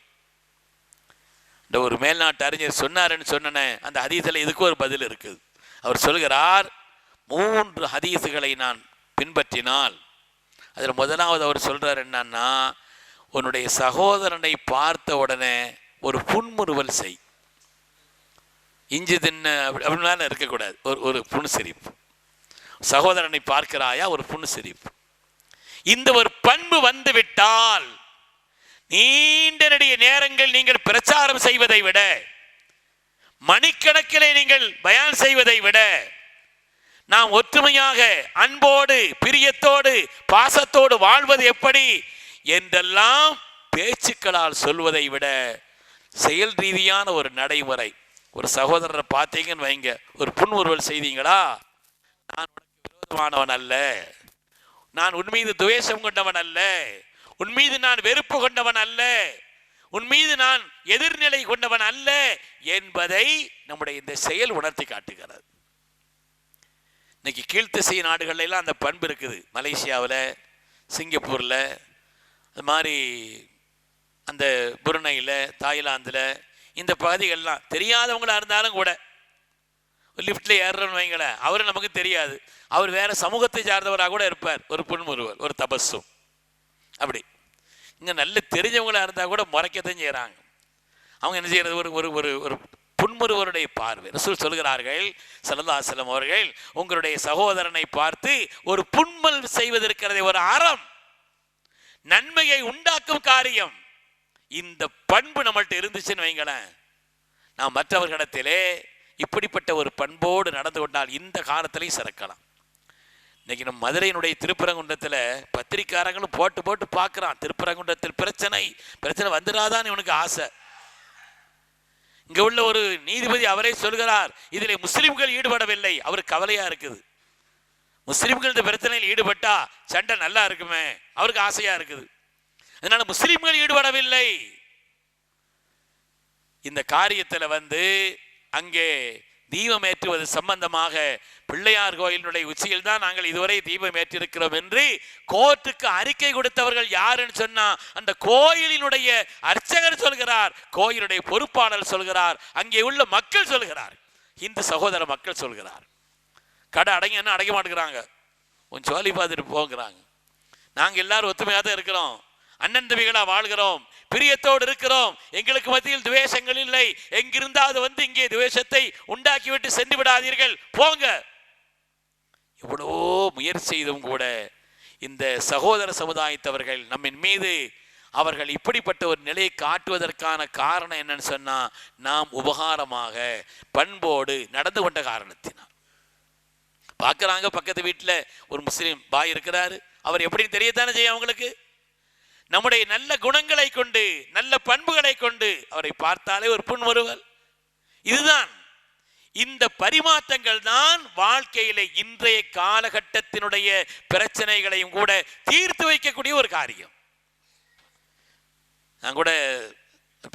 இந்த ஒரு மேல்நாட்டு அறிஞர் சொன்னாருன்னு சொன்ன அந்த ஹதீஸில் இதுக்கு ஒரு பதில் இருக்குது. அவர் சொல்கிறார், 3 ஹதீஸுகளை நான் பின்பற்றினால், அதில் முதலாவது அவர் சொல்றார் என்னன்னா, உன்னுடைய சகோதரனை பார்த்த உடனே ஒரு புன்முறுவல் செய். இஞ்சி தின்ன அப்படின்னால இருக்கக்கூடாது, ஒரு புன்சிரிப்பு. சகோதரனை பார்க்கிறாயா, ஒரு புன்சிரிப்பு. இந்த ஒரு பண்பு வந்து விட்டால் நீண்ட நெடிய நேரங்கள் நீங்கள் பிரச்சாரம் செய்வதை விட, மணிக்கணக்கிலே நீங்கள் பயான் செய்வதை விட, நாம் ஒற்றுமையாக அன்போடு பிரியத்தோடு பாசத்தோடு வாழ்வது எப்படி என்றெல்லாம் பேச்சுக்களால் சொல்வதை விட செயல் ரீதியான ஒரு நடைமுறை. ஒரு சகோதரரை பார்த்தீங்கன்னு வைங்க, ஒரு புன்முறுவல் செய்தீங்களா, நான் உனக்கு விரோதமானவன் அல்ல, நான் உன் மீது துவேஷம் கொண்டவன் அல்ல, உன் மீது நான் வெறுப்பு கொண்டவன் அல்ல, உன் மீது நான் எதிர்நிலை கொண்டவன் அல்ல என்பதை நம்முடைய இந்த செயல் உணர்த்தி காட்டுகிறது. இன்னைக்கு கீழ்த்திசை நாடுகள்ல எல்லாம் அந்த பண்பு இருக்குது. மலேசியாவில், சிங்கப்பூரில், அது மாதிரி அந்த புருனையில், தாய்லாந்தில், இந்த பகுதிகள்லாம் தெரியாதவங்களா இருந்தாலும் கூட லிஃப்டில் ஏறுறோன்னு வைங்களேன், அவரு நமக்கு தெரியாது, அவர் வேற சமூகத்தை சார்ந்தவராக கூட இருப்பார், ஒரு புன்முறுவல், ஒரு தபஸும். அப்படி இங்கே நல்ல தெரிஞ்சவங்களா இருந்தால் கூட முறைக்கத்தான் செய்கிறாங்க. அவங்க என்ன செய்யறது? ஒரு ஒரு ஒரு ஒரு புன்முறுவருடைய பார்வை. ரசூல் சொல்கிறார்கள் ஸல்லல்லாஹு அலைஹி வஸல்லம் அவர்கள், உங்களுடைய சகோதரனை பார்த்து ஒரு புன்மல் செய்வதற்கிறதை ஒரு அறம், நன்மையை உண்டாக்கும் காரியம். இந்த பண்பு நம்மள்ட்ட இருந்துச்சுன்னு வைங்களேன், நாம் மற்றவர்களிடத்திலே இப்படிப்பட்ட ஒரு பண்போடு நடந்து கொண்டால் இந்த காலத்திலையும் சிறக்கலாம். இன்னைக்கு நம்ம மதுரையினுடைய திருப்பரங்குன்றத்தில் பத்திரிக்காரங்களும் போட்டு போட்டு பார்க்குறான், திருப்பரங்குன்றத்தில் பிரச்சனை வந்துடாதான் இவனுக்கு ஆசை. இங்கே உள்ள ஒரு நீதிபதி அவரே சொல்கிறார், இதில் முஸ்லிம்கள் ஈடுபடவில்லை, அவருக்கு கவலையா இருக்குது. முஸ்லிம்கள் இந்த பிரச்சனையில் ஈடுபட்டா சண்டை நல்லா இருக்குமே, அவருக்கு ஆசையா இருக்குது. அதனால முஸ்லிம்கள் ஈடுபடவில்லை. இந்த காரியத்தில் அங்கே தீபம் ஏற்றுவது சம்பந்தமாக பிள்ளையார் கோயிலினுடைய உச்சியில் தான் நாங்கள் இதுவரை தீபம் ஏற்றிருக்கிறோம் என்று கோர்ட்டுக்கு அறிக்கை கொடுத்தவர்கள் யாருன்னு சொன்னா அந்த கோயிலினுடைய அர்ச்சகர் சொல்கிறார், கோயிலுடைய பொறுப்பாளர் சொல்கிறார், அங்கே உள்ள மக்கள் சொல்கிறார், இந்து சகோதர மக்கள் சொல்கிறார். கடை அடங்கினா அடைக்க மாட்டேங்கிறாங்க, கொஞ்சம் சொல்லி பார்த்துட்டு போங்கிறாங்க. நாங்கள் எல்லாரும் ஒத்துமையாக தான் இருக்கிறோம், அண்ணன் தம்பிகளா வாழ்கிறோம், பிரியத்தோடு இருக்கிறோம், எங்களுக்கு மத்தியில் துவேஷங்கள் இல்லை, எங்கிருந்தாவது இங்கே துவேஷத்தை உண்டாக்கிவிட்டு சென்று விடாதீர்கள், போங்க. எவ்வளவோ முயற்சி செய்தும் கூட இந்த சகோதர சமுதாயத்தவர்கள் நம்மின் மீது அவர்கள் இப்படிப்பட்ட ஒரு நிலையை காட்டுவதற்கான காரணம் என்னன்னு சொன்னா, நாம் உபகாரமாக பண்போடு நடந்து கொண்ட காரணத்தினால். பார்க்குறாங்க, பக்கத்து வீட்டில் ஒரு முஸ்லீம் பாய் இருக்கிறாரு, அவர் எப்படின்னு தெரியத்தானே செய்யும் அவங்களுக்கு. நம்முடைய நல்ல குணங்களை கொண்டு, நல்ல பண்புகளை கொண்டு அவரை பார்த்தாலே ஒரு புன்முறுவல். இதுதான், இந்த பரிமாற்றங்கள் தான் வாழ்க்கையில இன்றைய காலகட்டத்தினுடைய பிரச்சனைகளையும் கூட தீர்த்து வைக்கக்கூடிய ஒரு காரியம். நான் கூட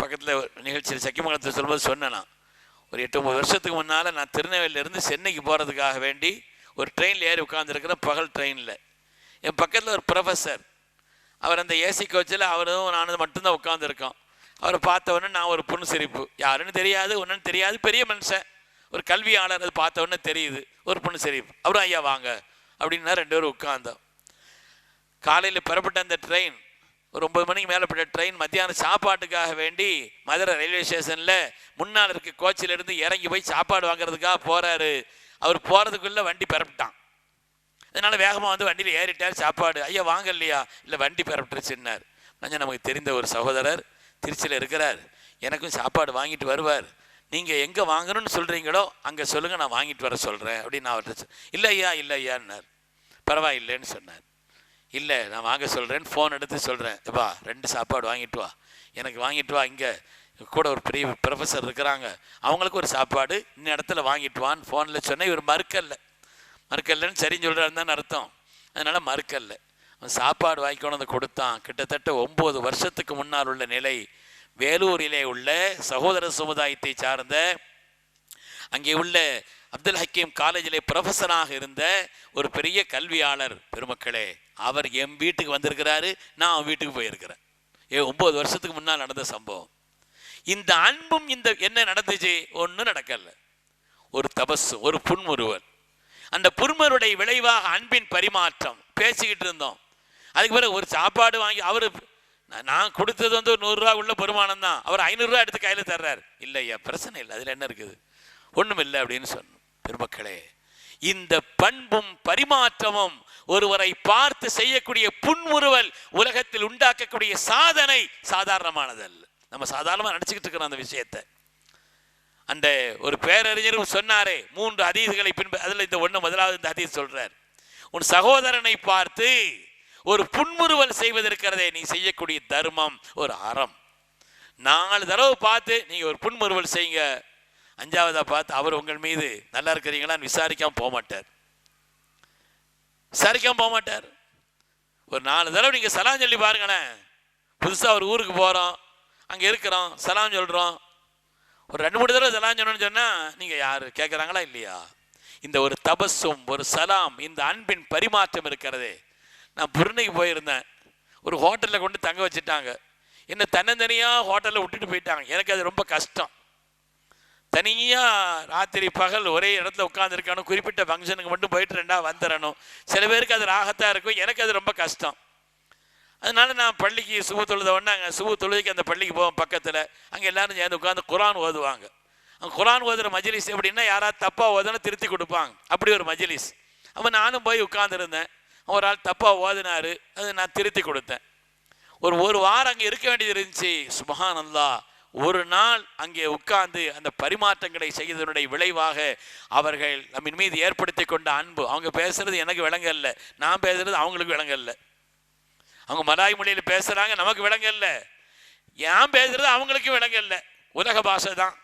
பக்கத்தில் நிகழ்ச்சியில் சக்கிமங்கலத்தில் சொல்லும்போது சொன்னேன்னா, ஒரு 8-9 வருஷத்துக்கு முன்னால் நான் திருநெல்வேலியிலேருந்து சென்னைக்கு போகிறதுக்காக வேண்டி ஒரு ட்ரெயினில் ஏறி உட்காந்துருக்கிறேன், பகல் ட்ரெயினில். என் பக்கத்தில் ஒரு ப்ரொஃபஸர், அவர் அந்த ஏசி கோச்சில் அவரும் நானும் மட்டும்தான் உட்காந்துருக்கோம். அவரை பார்த்தவொடனே நான் ஒரு புண்ணு சிரிப்பு, யாருன்னு தெரியாது, ஒன்றுன்னு தெரியாது, பெரிய மனுஷன், ஒரு கல்வியாளர், அது பார்த்தவொடனே தெரியுது, ஒரு புண்ணு சிரிப்பு. அவரும் ஐயா வாங்க அப்படின்னா 2 பேரும் உட்கார்ந்தோம். காலையில் பெறப்பட்ட அந்த ட்ரெயின் ஒரு 9 மணிக்கு மேலே பட்ட ட்ரெயின் மத்தியானம் சாப்பாட்டுக்காக வேண்டி மதுரை ரயில்வே ஸ்டேஷனில் முன்னால் இருக்க கோச்சிலிருந்து இறங்கி போய் சாப்பாடு வாங்குறதுக்காக போகிறாரு. அவர் போகிறதுக்குள்ளே வண்டி பெறப்பட்டான். அதனால் வேகமாக வந்து வண்டியில் ஏறிட்டார். சாப்பாடு ஐயா வாங்க இல்லையா, இல்லை வண்டி பெறப்பட்டுருச்சுன்னார். கொஞ்சம் நமக்கு தெரிந்த ஒரு சகோதரர் திருச்சியில் இருக்கிறார், எனக்கும் சாப்பாடு வாங்கிட்டு வருவார், நீங்கள் எங்கே வாங்கணும்னு சொல்கிறீங்களோ அங்கே சொல்லுங்கள், நான் வாங்கிட்டு வர சொல்கிறேன் அப்படின்னு நான் அவர்கிட்ட இல்லை ஐயா இல்லை ஐயான்னார். பரவாயில்லைன்னு சொன்னார். இல்லை நான் வாங்க சொல்கிறேன்னு ஃபோன் எடுத்து சொல்கிறேன், வா 2 சாப்பாடு வாங்கிட்டு வா, எனக்கு வாங்கிட்டு வா, இங்கே கூட ஒரு பெரிய ப்ரொஃபஸர் இருக்கிறாங்க, அவங்களுக்கு ஒரு சாப்பாடு இந்த இடத்துல வாங்கிட்டு வான்னு ஃபோனில் சொன்னேன். இவர் மறுக்கல்லன்னு சரின்னு சொல்கிறாருன்னு தான் அர்த்தம். அதனால் மறுக்கல்ல, அவன் சாப்பாடு வாங்கிக்கொண்டு வந்து கொடுத்தான். கிட்டத்தட்ட 9 வருஷத்துக்கு முன்னால் உள்ள நிலை. வேலூரிலே உள்ள சகோதர சமுதாயத்தை சார்ந்த அங்கே உள்ள அப்துல் ஹக்கீம் காலேஜிலே ப்ரொஃபஸராக இருந்த ஒரு பெரிய கல்வியாளர் பெருமக்களே, அவர் என் வீட்டுக்கு வந்திருக்கிறாரு, நான் அவன் வீட்டுக்கு போயிருக்கிறேன். 9 வருஷத்துக்கு முன்னால் நடந்த சம்பவம். இந்த அன்பும் இந்த என்ன நடந்துச்சு, ஒன்றும் நடக்கல. ஒரு தபசு, ஒரு புன்முறுவல், அந்த புன்முறுவலுடைய விளைவாக அன்பின் பரிமாற்றம். பேசிக்கிட்டு இருந்தோம். அதுக்கு பிறகு ஒரு சாப்பாடு வாங்கி, அவர் நான் கொடுத்தது வந்து ஒரு 100 ரூபா உள்ள பெருமானம் தான், அவர் 500 ரூபா எடுத்து கையில் தர்றார். இல்லை ஐயா பிரச்சனை இல்லை, அதில் என்ன இருக்குது, ஒன்றும் இல்லை அப்படின்னு சொன்னோம். பெருமக்களே, இந்த பண்பும் பரிமாற்றமும் ஒருவரை பார்த்து செய்யக்கூடிய புன்முறுவல் உலகத்தில் உண்டாக்கக்கூடிய சாதனை சாதாரணமானதல்ல. நம்ம சாதாரணமாக நினச்சிக்கிட்டு இருக்கிறோம் அந்த விஷயத்தை. அந்த ஒரு பேரறிஞரும் சொன்னாரே, 3 ஹதீஸ்களை பின்பு, அதில் இந்த 1 முதலாவது இந்த ஹதீஸ் சொல்றார், உன் சகோதரனை பார்த்து ஒரு புன்முறுவல் செய்வதற்கிறதே நீ செய்யக்கூடிய தர்மம், ஒரு அறம். 4 தடவை பார்த்து நீங்கள் ஒரு புன்முறுவல் செய்யுங்க, 5ஆவதா பார்த்து அவர் உங்கள் மீது நல்லா இருக்கிறீங்களான்னு விசாரிக்காமல் போக மாட்டார். ஒரு 4 தடவை நீங்கள் சலாம் சொல்லி பாருங்களேன். புதுசாக ஒரு ஊருக்கு போகிறோம், அங்கே இருக்கிறோம், சலாம் சொல்கிறோம், ஒரு 2-3 தடவை சலாம் சொல்லணும்னு சொன்னால் நீங்கள் யார் கேட்குறாங்களா இல்லையா? இந்த ஒரு தபஸும் ஒரு சலாம், இந்த அன்பின் பரிமாற்றம் இருக்கிறதே. நான் புருணைக்கு போயிருந்தேன், ஒரு ஹோட்டலில் கொண்டு தங்க வச்சுட்டாங்க, என்ன தன்னந்தனியாக ஹோட்டலில் விட்டுட்டு போயிட்டாங்க. எனக்கு அது ரொம்ப கஷ்டம். தனியாக ராத்திரி பகல் ஒரே இடத்துல உட்காந்துருக்கணும், குறிப்பிட்ட ஃபங்க்ஷனுக்கு மட்டும் போயிட்டு 2 வந்துடணும். சில பேருக்கு அது ராகத்தாக இருக்கும், எனக்கு அது ரொம்ப கஷ்டம். அதனால நான் பள்ளிக்கு சுபு தொழுத உடனே அங்கே சுபு தொழுதைக்கு அந்த பள்ளிக்கு போவோம் பக்கத்தில். அங்கே எல்லாரும் சேர்ந்து உட்காந்து குரான் ஓதுவாங்க. அங்கே குரான் ஓதுகிற மஜ்லிஸ் எப்படின்னா, யாராவது தப்பாக ஓதுனா திருத்தி கொடுப்பாங்க, அப்படி ஒரு மஜ்லிஸ். அப்போ நானும் போய் உட்காந்துருந்தேன். ஒரு ஆள் தப்பாக ஓதினார், அது நான் திருத்தி கொடுத்தேன். ஒரு வாரம் அங்கே இருக்க வேண்டியது இருந்துச்சு. சுப்ஹானல்லாஹ், ஒரு நாள் அங்கே உட்கார்ந்து அந்த பரிமாற்றங்களை செய்வதனுடைய விளைவாக அவர்கள் நம்மின் மீது ஏற்படுத்தி கொண்ட அன்பு. அவங்க பேசுறது எனக்கு விளங்கல்ல, நான் பேசுறது அவங்களுக்கு விளங்கல்ல. அவங்க மலாய் மொழியில் பேசுகிறாங்க, நமக்கு விளங்கல்ல. ஏன் பேசுறது அவங்களுக்கும் விளங்கல்ல. உலக பாஷை தான்,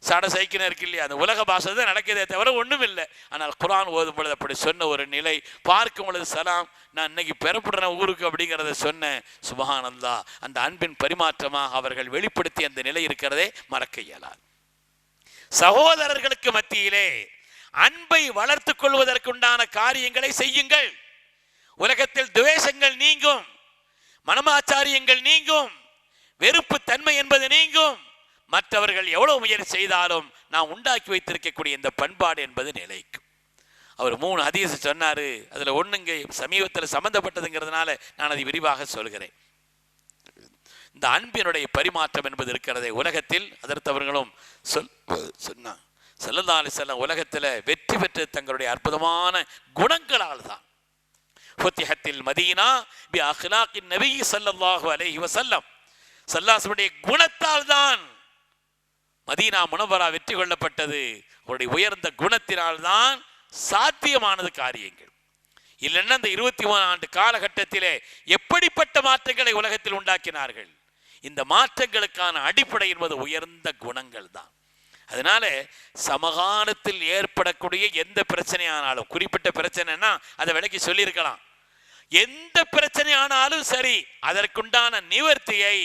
சட சைக்கின இருக்கு இல்லையா, அந்த உலக பாஷை தான் நடக்கிறதே தவிர ஒன்றும் இல்லை. ஆனால் குரான் ஓதும் பொழுது அப்படி சொன்ன ஒரு நிலை, பார்க்கும் பொழுது சலாம், நான் இன்னைக்கு பெறப்படுறேன் ஊருக்கு அப்படிங்கிறத சொன்னேன். சுப்ஹானல்லாஹ், அந்த அன்பின் பரிமாற்றமாக அவர்கள் வெளிப்படுத்திய அந்த நிலை இருக்கிறதே மறக்க இயலாது. சகோதரர்களுக்கு மத்தியிலே அன்பை வளர்த்து கொள்வதற்குண்டான காரியங்களை செய்யுங்கள். உலகத்தில் துவேஷங்கள் நீங்கும், மனமாச்சாரியங்கள் நீங்கும், வெறுப்பு தன்மை என்பது நீங்கும். மற்றவர்கள் எவ்வளவு முயற்சி செய்தாலும் நாம் உண்டாக்கி வைத்திருக்கக்கூடிய இந்த பண்பாடு என்பது நிலைக்கும். அவர் 3 ஹதீஸ் சொன்னார். அதில் ஒன்றுங்க சமீபத்தில் சம்பந்தப்பட்டதுங்கிறதுனால நான் அதை விரிவாக சொல்கிறேன். இந்த அன்பினுடைய பரிமாற்றம் என்பது இருக்கிறதே உலகத்தில், அதற்கவர்களும் சொன்னாங்க. ஸல்லல்லாஹு அலைஹி வஸல்லம் உலகத்தில் வெற்றி பெற்று தங்களுடைய அற்புதமான குணங்களால் தான். ஃபுத்திஹத்தில் மதீனா பி அக்லாகின் நபி ஸல்லல்லாஹு அலைஹி வஸல்லம். ஸல்லல்லாஹுடைய குணத்தால் தான் மதீனா முனவரா வெற்றி கொள்ளப்பட்டது. அவருடைய உயர்ந்த குணத்தினால் தான் சாத்தியமானது காரியங்கள். இல்லைன்னா இந்த 23 ஆண்டு காலகட்டத்திலே எப்படிப்பட்ட மாற்றங்களை உலகத்தில் உண்டாக்கினார்கள். இந்த மாற்றங்களுக்கான அடிப்படை என்பது உயர்ந்த குணங்கள் தான். அதனால சமகாலத்தில் ஏற்படக்கூடிய எந்த பிரச்சனையானாலும், குறிப்பிட்ட பிரச்சனைனா அதை விளக்கி சொல்லியிருக்கலாம், எந்த பிரச்சனை ஆனாலும் சரி, அதற்குண்டான நிவர்த்தியை,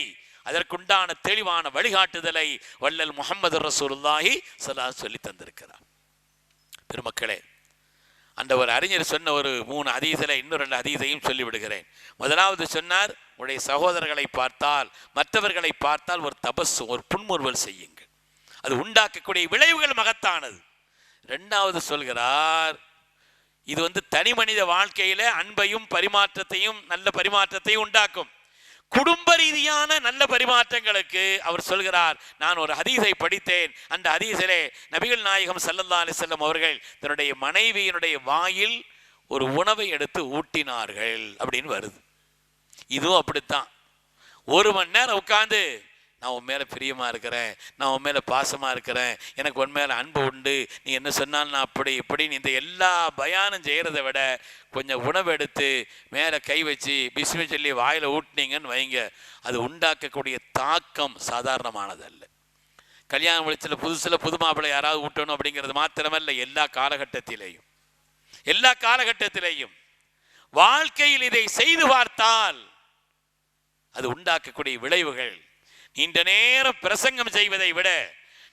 அதற்குண்டான தெளிவான வழிகாட்டுதலை வல்லல் முஹம்மது ரசூலுல்லாஹி ஸல்லல்லாஹு அலைஹி சொல்லி தந்திருக்கிறார். பெருமக்களே, அந்த ஒரு அறிஞர் சொன்ன ஒரு 3 ஹதீஸில் இன்னும் 2 ஹதீஸையும் சொல்லிவிடுகிறேன். முதலாவது சொன்னார், உடைய சகோதரர்களை பார்த்தால், மற்றவர்களை பார்த்தால் ஒரு தபஸ், ஒரு புன்முறுவல் செய்யுங்கள், அது உண்டாக்கக்கூடிய விளைவுகள் மகத்தானது. 2வது சொல்கிறார், இது தனி மனித வாழ்க்கையில அன்பையும் பரிமாற்றத்தையும், நல்ல பரிமாற்றத்தையும் உண்டாக்கும். குடும்ப ரீதியான நல்ல பரிமாற்றங்களுக்கு அவர் சொல்கிறார், நான் ஒரு ஹதீஸை படித்தேன். அந்த ஹதீஸிலே நபிகள் நாயகம் ஸல்லல்லாஹு அலைஹி வஸல்லம் அவர்கள் தன்னுடைய மனைவியினுடைய வாயில் ஒரு உணவை எடுத்து ஊட்டினார்கள் அப்படின்னு வருது. இதுவும் அப்படித்தான். 1 மணி நேரம் உட்கார்ந்து, நான் உன் மேலே பிரியமாக இருக்கிறேன், நான் உன் மேலே பாசமாக இருக்கிறேன், எனக்கு உன் மேலே அன்பு உண்டு, நீ என்ன சொன்னாலும் நான் அப்படி இப்படின்னு இந்த எல்லா பயானம் செய்கிறத விட கொஞ்சம் உணவு எடுத்து மேலே கை வச்சு பிஸ்மி சொல்லி வாயில் ஊட்டினீங்கன்னு வைங்க, அது உண்டாக்கக்கூடிய தாக்கம் சாதாரணமானதல்ல. கல்யாணம் முடிச்சல புதுசில் புது மாப்பிள்ளை யாராவது ஊட்டணும் அப்படிங்கிறது மாத்திரமல்ல, எல்லா காலகட்டத்திலேயும் வாழ்க்கையில் இதை செய்து பார்த்தால் அது உண்டாக்கக்கூடிய விளைவுகள், நீண்ட நேரம் பிரசங்கம் செய்வதை விட,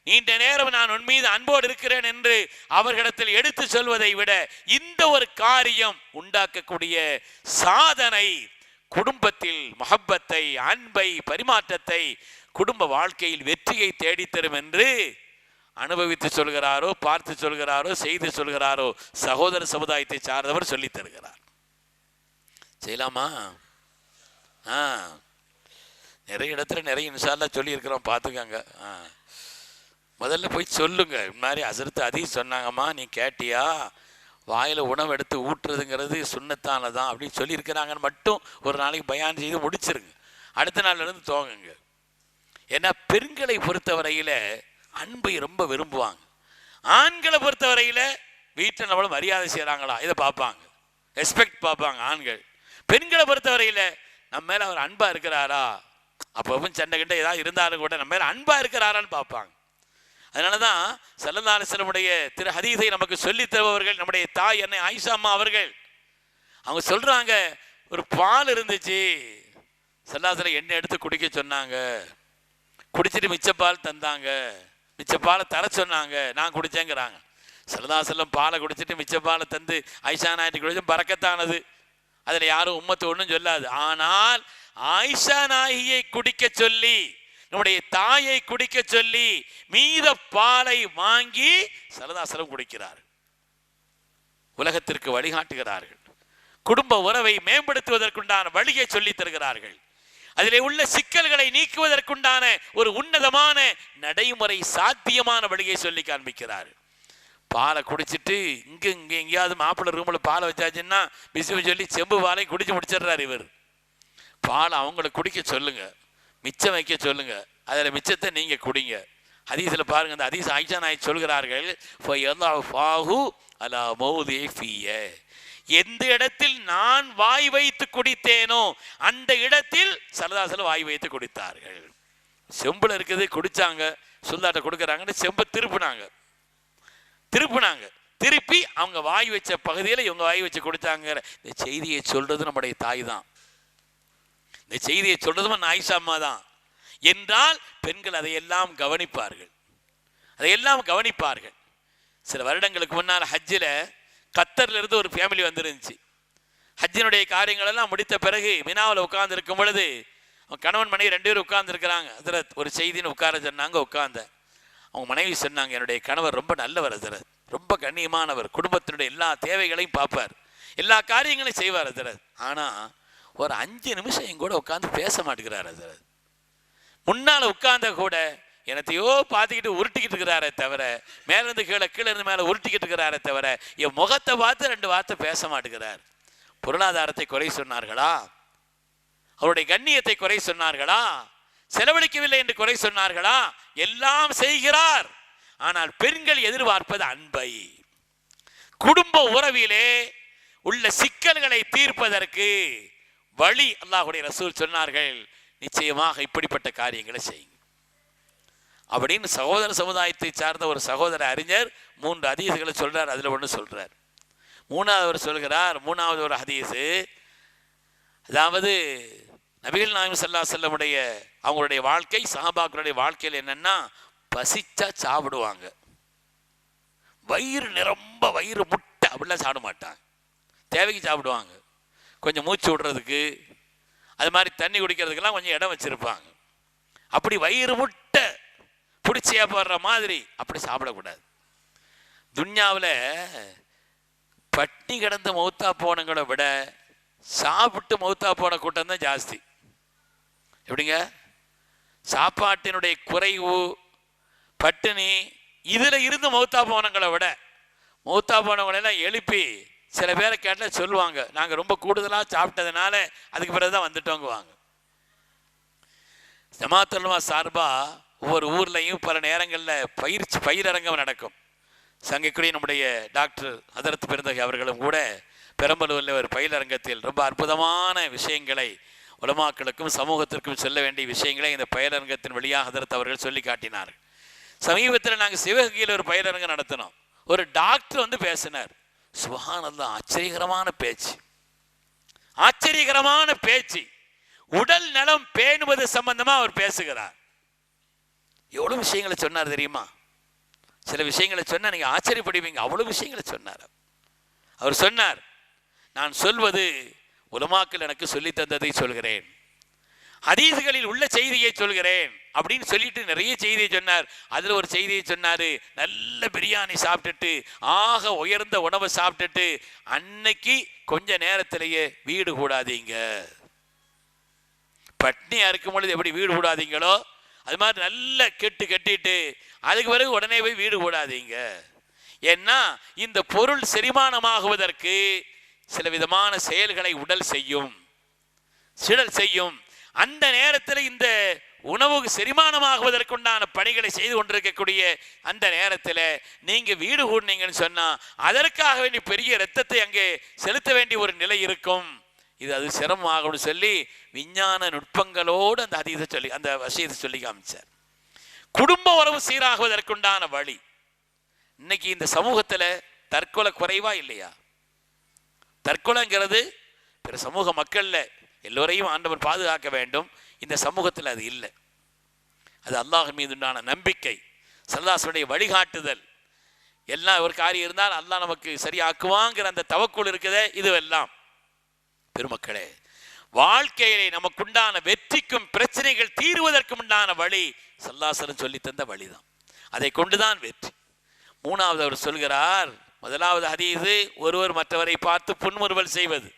நீண்ட நேரம் நான் உன் மீது அன்போடு இருக்கிறேன் என்று அவர்களிடத்தில் எடுத்து சொல்வதை விட, இந்த ஒரு காரியம் உண்டாக்கக்கூடிய சாதனை குடும்பத்தில் மஹப்பத்தை, அன்பை, பரிமாற்றத்தை, குடும்ப வாழ்க்கையில் வெற்றியை தேடித்தரும் என்று அனுபவித்து சொல்கிறாரோ, பார்த்து சொல்கிறாரோ, செய்து சொல்கிறாரோ சகோதர சமுதாயத்தை சார்ந்தவர் சொல்லித் தருகிறார். செய்யலாமா? நிறைய இடத்துல நிறைய இன்ஷா அல்லாஹ் சொல்லி இருக்கிறோம், பார்த்துக்கங்க. முதல்ல போய் சொல்லுங்க, இந்த மாதிரி ஹஸரத் ஹதீஸ் சொன்னாங்கம்மா, நீ கேட்டியா, வாயில் உணவு எடுத்து ஊட்டுறதுங்கிறது சுன்னத்தானதான் அப்படின்னு சொல்லியிருக்கிறாங்கன்னு மட்டும் ஒரு நாளைக்கு பயான் செய்து முடிச்சிருங்க. அடுத்த நாள்லேருந்து தோங்குங்க. ஏன்னா பெண்களை பொறுத்தவரையில் அன்பை ரொம்ப விரும்புவாங்க. ஆண்களை பொறுத்தவரையில் வீட்டில் நம்மளும் மரியாதை செய்கிறாங்களா இதை பார்ப்பாங்க, ரெஸ்பெக்ட் பார்ப்பாங்க ஆண்கள். பெண்களை பொறுத்தவரையில் நம்ம மேலே அவர் அன்பாக இருக்கிறாரா, அப்போ சண்டை கிட்ட ஏதாவது இருந்தாலும் கூட நம்ம மேலே அன்பாக இருக்கிறாரான்னு பார்ப்பாங்க. அதனால தான் ஸல்லல்லாஹு அலைஹி வஸல்லமுடைய திரு ஹதீஸை நமக்கு சொல்லி தருபவர்கள் நம்முடைய தாய் அன்னை ஆயிஷா அம்மா அவர்கள். அவங்க சொல்கிறாங்க, ஒரு பால் இருந்துச்சு, ஸல்லல்லாஹு அலைஹி வஸல்லம் எண்ணெய் எடுத்து குடிக்க சொன்னாங்க, குடிச்சிட்டு மிச்சப்பால் தந்தாங்க, மிச்சப்பாலை தர சொன்னாங்க, நான் குடித்தேங்கிறாங்க. ஸல்லல்லாஹு அலைஹி வஸல்லம் பாலை குடிச்சிட்டு மிச்சப்பாலை தந்து ஆயிஷா நாயகி குடிச்சு பரக்கத்தானது, அதில் யாரும் உம்மத்து ஒன்றும் சொல்லாது. ஆனால் ஆயிஷா நாயகியை குடிக்க சொல்லி, நம்முடைய தாயை குடிக்க சொல்லி மீத பாலை வாங்கி ஸல்லல்லாஹு அலைஹி வஸல்லம் குடிக்கிறார், உலகத்திற்கு வழிகாட்டுகிறார்கள். குடும்ப உறவை மேம்படுத்துவதற்குண்டான வழியை சொல்லி தருகிறார்கள். அதிலே உள்ள சிக்கல்களை நீக்குவதற்குண்டான ஒரு உன்னதமான நடைமுறை சாத்தியமான வழியை சொல்லி காண்பிக்கிறார். பாலை குடிச்சிட்டு இங்கே எங்கேயாவது மாப்பிள்ளை ரூமில் பாலை வச்சாச்சுன்னா பிசுவை சொல்லி செம்பு பாலை குடிச்சு முடிச்சிடுறாரு இவர். பாலை அவங்கள குடிக்க சொல்லுங்க, மிச்சம் வைக்க சொல்லுங்க, அதில் மிச்சத்தை நீங்கள் குடிங்க. ஹதீஸில் பாருங்கள், அந்த ஹதீஸ் ஆயிஷா நாயகி சொல்கிறார்கள், எந்த இடத்தில் நான் வாய் வைத்து குடித்தேனோ அந்த இடத்தில் ஸல்லல்லாஹு அலைஹி வஸல்லம் வாய் வைத்து குடித்தார்கள். செம்பில் இருக்குது, குடித்தாங்க, சுல்லாட்ட கொடுக்குறாங்கன்னு செம்பை திருப்பினாங்க, திருப்பி அவங்க வாய் வச்ச பகுதியில் இவங்க வாய் வச்சு குடித்தாங்கிற இந்த செய்தியை சொல்றது நம்முடைய தாய் தான், இந்த செய்தியை சொல்றதும் ஆயிஷா அம்மா தான் என்றால் பெண்கள் அதையெல்லாம் கவனிப்பார்கள். சில வருடங்களுக்கு முன்னால் ஹஜ்ஜில் கத்தர்ல இருந்து ஒரு ஃபேமிலி வந்துருந்துச்சு. ஹஜ்ஜினுடைய காரியங்கள் எல்லாம் முடித்த பிறகு மினாவில் உட்கார்ந்து இருக்கும் பொழுது கணவன் மனைவி 2 பேரும் உட்கார்ந்து இருக்கிறாங்க. அதில் ஒரு செய்தின்னு உட்கார சொன்னாங்க. உட்கார்ந்தேன். அவங்க மனைவி சொன்னாங்க, என்னுடைய கணவர் ரொம்ப நல்லவர், அதில் ரொம்ப கண்ணியமானவர், குடும்பத்தினுடைய எல்லா தேவைகளையும் பார்ப்பார், எல்லா காரியங்களையும் செய்வார் அதில். ஆனால் ஒரு 5 நிமிஷம் என் கூட உட்காந்து பேச மாட்டேங்கிறார். அதில் முன்னால் உட்கார்ந்த கூட என்னத்தையோ பார்த்துக்கிட்டு உருட்டிக்கிட்டு இருக்கிறாரே தவிர, மேலேருந்து கீழே, கீழே இருந்து மேலே உருட்டிக்கிட்டு இருக்கிறாரே தவிர, என் முகத்தை பார்த்து 2 வார்த்தை பேச மாட்டேங்கிறார். பொருளாதாரத்தை குறை சொன்னார்களா? அவருடைய கண்ணியத்தை குறை சொன்னார்களா? செலவழிக்கவில்லை என்று குறை சொன்னார்களா? எல்லாம் செய்கிறார். ஆனால் பெண்கள் எதிர்பார்ப்பது அன்பை. குடும்ப உறவிலே உள்ள சிக்கல்களை தீர்ப்பதற்கு வழி அல்லாஹ்வுடைய ரசூல் சொன்னார்கள், நிச்சயமாக இப்படிப்பட்ட காரியங்களை செய்யுங்க அப்படின்னு. சகோதர சமுதாயத்தை சார்ந்த ஒரு சகோதர அறிஞர் 3 ஹதீஸ்களை சொல்றார். அதுல ஒன்று சொல்றார். மூணாவது அவர் சொல்கிறார், மூணாவது ஒரு ஹதீஸு, அதாவது நபிகள் நாயகம் ஸல்லல்லாஹு அலைஹி வஸல்லமுடைய அவங்களுடைய வாழ்க்கை, சஹாபாக்களுடைய வாழ்க்கையில் என்னன்னா, பசிச்சா சாப்பிடுவாங்க, வயிறு நிரம்ப வயிறு முட்டை அப்படிலாம் சாப்பிட மாட்டாங்க, தேவைக்கு சாப்பிடுவாங்க, கொஞ்சம் மூச்சு விடுறதுக்கு அது மாதிரி தண்ணி குடிக்கிறதுக்கெல்லாம் கொஞ்சம் இடம் வச்சிருப்பாங்க. அப்படி வயிறு முட்டை பிடிச்சியா போடுற மாதிரி அப்படி சாப்பிடக்கூடாது. துன்யாவில் பட்டினி கிடந்த மௌத்தா போனங்களை விட சாப்பிட்டு மௌத்தா போன கூட்டம் தான் ஜாஸ்தி. எப்படிங்க? சாப்பாட்டினுடைய குறைவு, பட்டினி, இதில் இருந்து மௌத்தா போனங்களை விட, மௌத்தா போனவங்களெல்லாம் எழுப்பி சில பேரை கேட்டால் சொல்லுவாங்க, நாங்கள் ரொம்ப கூடுதலாக சாப்பிட்டதுனால அதுக்கு பிறகு தான் வந்துட்டோங்குவாங்க. ஜமாத்துல் உலமா சார்பாக ஒவ்வொரு ஊர்லேயும் பல நேரங்களில் பயிரரங்கம் நடக்கும். சங்கைக்குரிய நம்முடைய டாக்டர் ஹதரத் பெருந்தகை அவர்களும் கூட பெரம்பலூரில் ஒரு பயிலரங்கத்தில் ரொம்ப அற்புதமான விஷயங்களை உலமாக்களுக்கும் சமூகத்திற்கும் சொல்ல வேண்டிய விஷயங்களை இந்த பயிலரங்கத்தின் வழியாக ஹதரத் அவர்கள் சொல்லி காட்டினார். சமீபத்தில் நாங்கள் சிவகங்கையில் ஒரு பயிலரங்கம் நடத்தினோம். ஒரு டாக்டர் வந்து பேசினார். சுப்ஹானல்லாஹ், ஆச்சரியகரமான பேச்சு, ஆச்சரியகரமான பேச்சு. உடல் நலம் பேணுவது சம்பந்தமா அவர் பேசுகிறார். எவ்வளவு விஷயங்களை சொன்னார் தெரியுமா? சில விஷயங்களை சொன்னா நீங்க ஆச்சரியப்படுவீங்க, அவ்வளவு விஷயங்களை சொன்னார். அவர் சொன்னார், நான் சொல்வது உலமாக்கள் எனக்கு சொல்லி தந்ததை சொல்கிறேன், ஹதீஸ்களில் உள்ள செய்தியை சொல்கிறேன் அப்படின்னு சொல்லிட்டு நிறைய செய்தியை சொன்னார். அதில் ஒரு செய்தியை சொன்னார், நல்ல பிரியாணி சாப்பிட்டுட்டு ஆக உயர்ந்த உணவை சாப்பிட்டுட்டு அன்னைக்கு கொஞ்ச நேரத்திலேயே வீடு கூடாதீங்க. பட்னியா இருக்கும் பொழுது எப்படி வீடு கூடாதீங்களோ அது மாதிரி நல்ல கட்டிட்டு அதுக்கு பிறகு உடனே போய் வீடு கூடாதீங்க. ஏன்னா இந்த பொருள் செரிமானமாகுவதற்கு சில விதமான செயல்களை உடல் செய்யும். அந்த நேரத்தில் இந்த உணவு செரிமானமாகுவதற்குண்டான பணிகளை செய்து கொண்டிருக்கக்கூடிய அந்த நேரத்தில் நீங்க வீடு கூடினீங்கன்னு சொன்னா அதற்காக வேண்டிய பெரிய இரத்தத்தை அங்கே செலுத்த வேண்டிய ஒரு நிலை இருக்கும். அது சிரமமாகும்னு சொல்லி விஞ்ஞான நுட்பங்களோடு அந்த ஹதீஸை சொல்லி அந்த விஷயத்தை சொல்லி காமிச்சார். குடும்ப உறவு சீராகுவதற்குண்டான வழி. இன்னைக்கு இந்த சமூகத்தில் தற்கொலை குறைவா இல்லையா? தற்கொலைங்கிறது பிற சமூக மக்கள்ல எல்லோரையும் ஆண்டவர் பாதுகாக்க வேண்டும். இந்த சமூகத்தில் அது இல்லை. அது அல்லாஹ் மீது உண்டான நம்பிக்கை, ஸல்லல்லாஹு வழிகாட்டுதல், எல்லாம் ஒரு காரியம் இருந்தால் அல்லாஹ் நமக்கு சரியாக்குவாங்கிற அந்த தவக்குள் இருக்குதே, இதுவெல்லாம் பெருமக்களே வாழ்க்கையிலே நமக்குண்டான வெற்றிக்கும் பிரச்சனைகள் தீர்வதற்கும் உண்டான வழி ஸல்லல்லாஹு சொல்லி தந்த வழிதான். அதை கொண்டுதான் வெற்றி. மூணாவது அவர் சொல்கிறார், முதலாவது ஹதீஸு ஒருவர் மற்றவரை பார்த்து புன்முறுவல் செய்வது.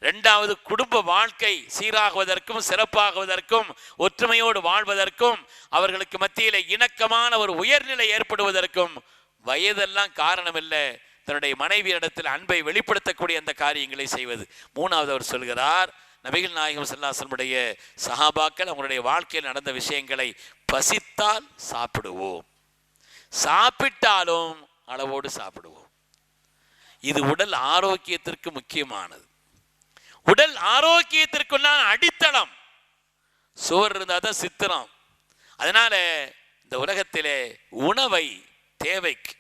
இரண்டாவது குடும்ப வாழ்க்கை சீராகுவதற்கும் சிறப்பாகுவதற்கும் ஒற்றுமையோடு வாழ்வதற்கும் அவர்களுக்கு மத்தியிலே இணக்கமான ஒரு உயர்நிலை ஏற்படுவதற்கும் வயதெல்லாம் காரணம் இல்லை, தன்னுடைய மனைவியிடத்தில் அன்பை வெளிப்படுத்தக்கூடிய அந்த காரியங்களை செய்வது. மூணாவது அவர் சொல்கிறார், நபிகள் நாயகம் ஸல்லல்லாஹு அலைஹி வஸல்லம் சஹாபாக்கள் அவங்களுடைய வாழ்க்கையில் நடந்த விஷயங்களை பசித்தால் சாப்பிடுவோம், சாப்பிட்டாலும் அளவோடு சாப்பிடுவோம். இது உடல் ஆரோக்கியத்திற்கு முக்கியமானது. உடல் ஆரோக்கியத்திற்குள்ளான அடித்தளம். சுவர் இருந்தால் தான் சித்திரம். அதனால இந்த உலகத்திலே உணவை தேவைக்கு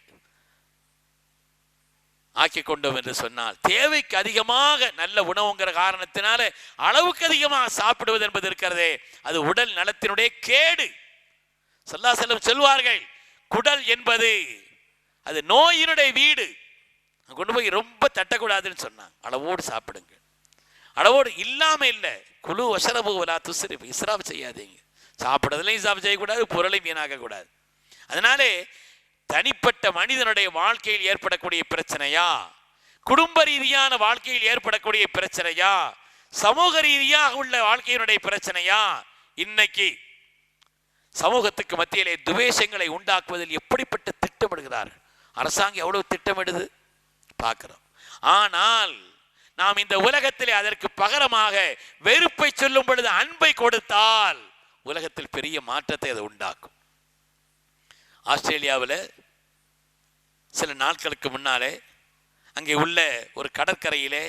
ஆக்கி கொண்டோம் என்று சொன்னால், தேவைக்கு அதிகமாக நல்ல உணவுங்கிற காரணத்தினால அளவுக்கு அதிகமாக சாப்பிடுவது என்பது இருக்கிறதே, அது உடல் நலத்தினுடைய கேடு. ஸல்லல்லாஹு அலைஹி வஸல்லம் சொல்வார்கள், குடல் என்பது அது நோயினுடைய வீடு, கொண்டு போய் ரொம்ப தட்டக்கூடாதுன்னு சொன்னாங்க. அளவோடு சாப்பிடுங்க, அளவோடு இல்லாம இல்லை. குழு வசரபு வலா துஸ்ரிஃப், இஸ்ராஃப் செய்யாதீங்க. சாப்பிட்றதுலையும் இஸ்ராஃப் செய்யக்கூடாது, பொருளையும் வீணாக்க கூடாது. அதனாலே தனிப்பட்ட மனிதனுடைய வாழ்க்கையில் ஏற்படக்கூடிய பிரச்சனையா, குடும்ப ரீதியான வாழ்க்கையில் ஏற்படக்கூடிய பிரச்சனையா, சமூக ரீதியாக உள்ள வாழ்க்கையினுடைய பிரச்சனையா, இன்னைக்கு சமூகத்துக்கு மத்தியிலே துவேஷங்களை உண்டாக்குவதில் எப்படிப்பட்ட திட்டமிடுகிறார்கள். அரசாங்கம் எவ்வளவு திட்டமிடுது பார்க்கிறோம். ஆனால் நாம் இந்த உலகத்திலே அதற்கு பகரமாக வெறுப்பை சொல்லும் பொழுது அன்பை கொடுத்தால் உலகத்தில் பெரிய மாற்றத்தை அது உண்டாக்கும். ஆஸ்திரேலியாவில் சில நாட்களுக்கு முன்னாலே அங்கே உள்ள ஒரு கடற்கரையிலே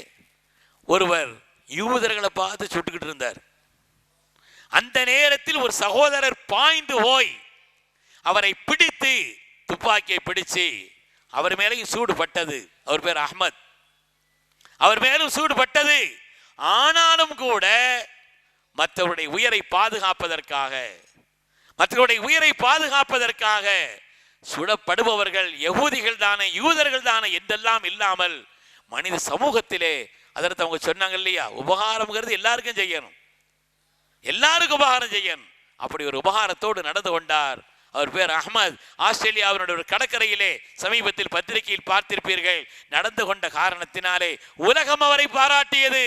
ஒருவர் யூதர்களை பார்த்து சுட்டுக்கிட்டு இருந்தார். அந்த நேரத்தில் ஒரு சகோதரர் பாய்ந்து போய் அவரை பிடித்து துப்பாக்கியை பிடிச்சு அவர் மேலேயும் சூடு பட்டது. அவர் பேர் அஹ்மத். அவர் மேலும் சூடு பட்டது. ஆனாலும் கூட மற்றவருடைய உயிரை பாதுகாப்பதற்காக சுடப்படுபவர்கள் யகூதிகள் தானே, யூதர்கள் தானே என்றெல்லாம் இல்லாமல் மனித சமூகத்திலே அதற்கு அவங்க சொன்னாங்க இல்லையா, உபகாரம்ங்கிறது எல்லாருக்கும் செய்யணும், எல்லாருக்கும் உபகாரம் செய்யணும். அப்படி ஒரு உபகாரத்தோடு நடந்து கொண்டார். அவர் பேர் அஹ்மத். ஆஸ்திரேலியாவினுடைய ஒரு கடற்கரையிலே சமீபத்தில் பத்திரிகையில் பார்த்திருப்பீர்கள். நடந்து கொண்ட காரணத்தினாலே உலகம் அவரை பாராட்டியது.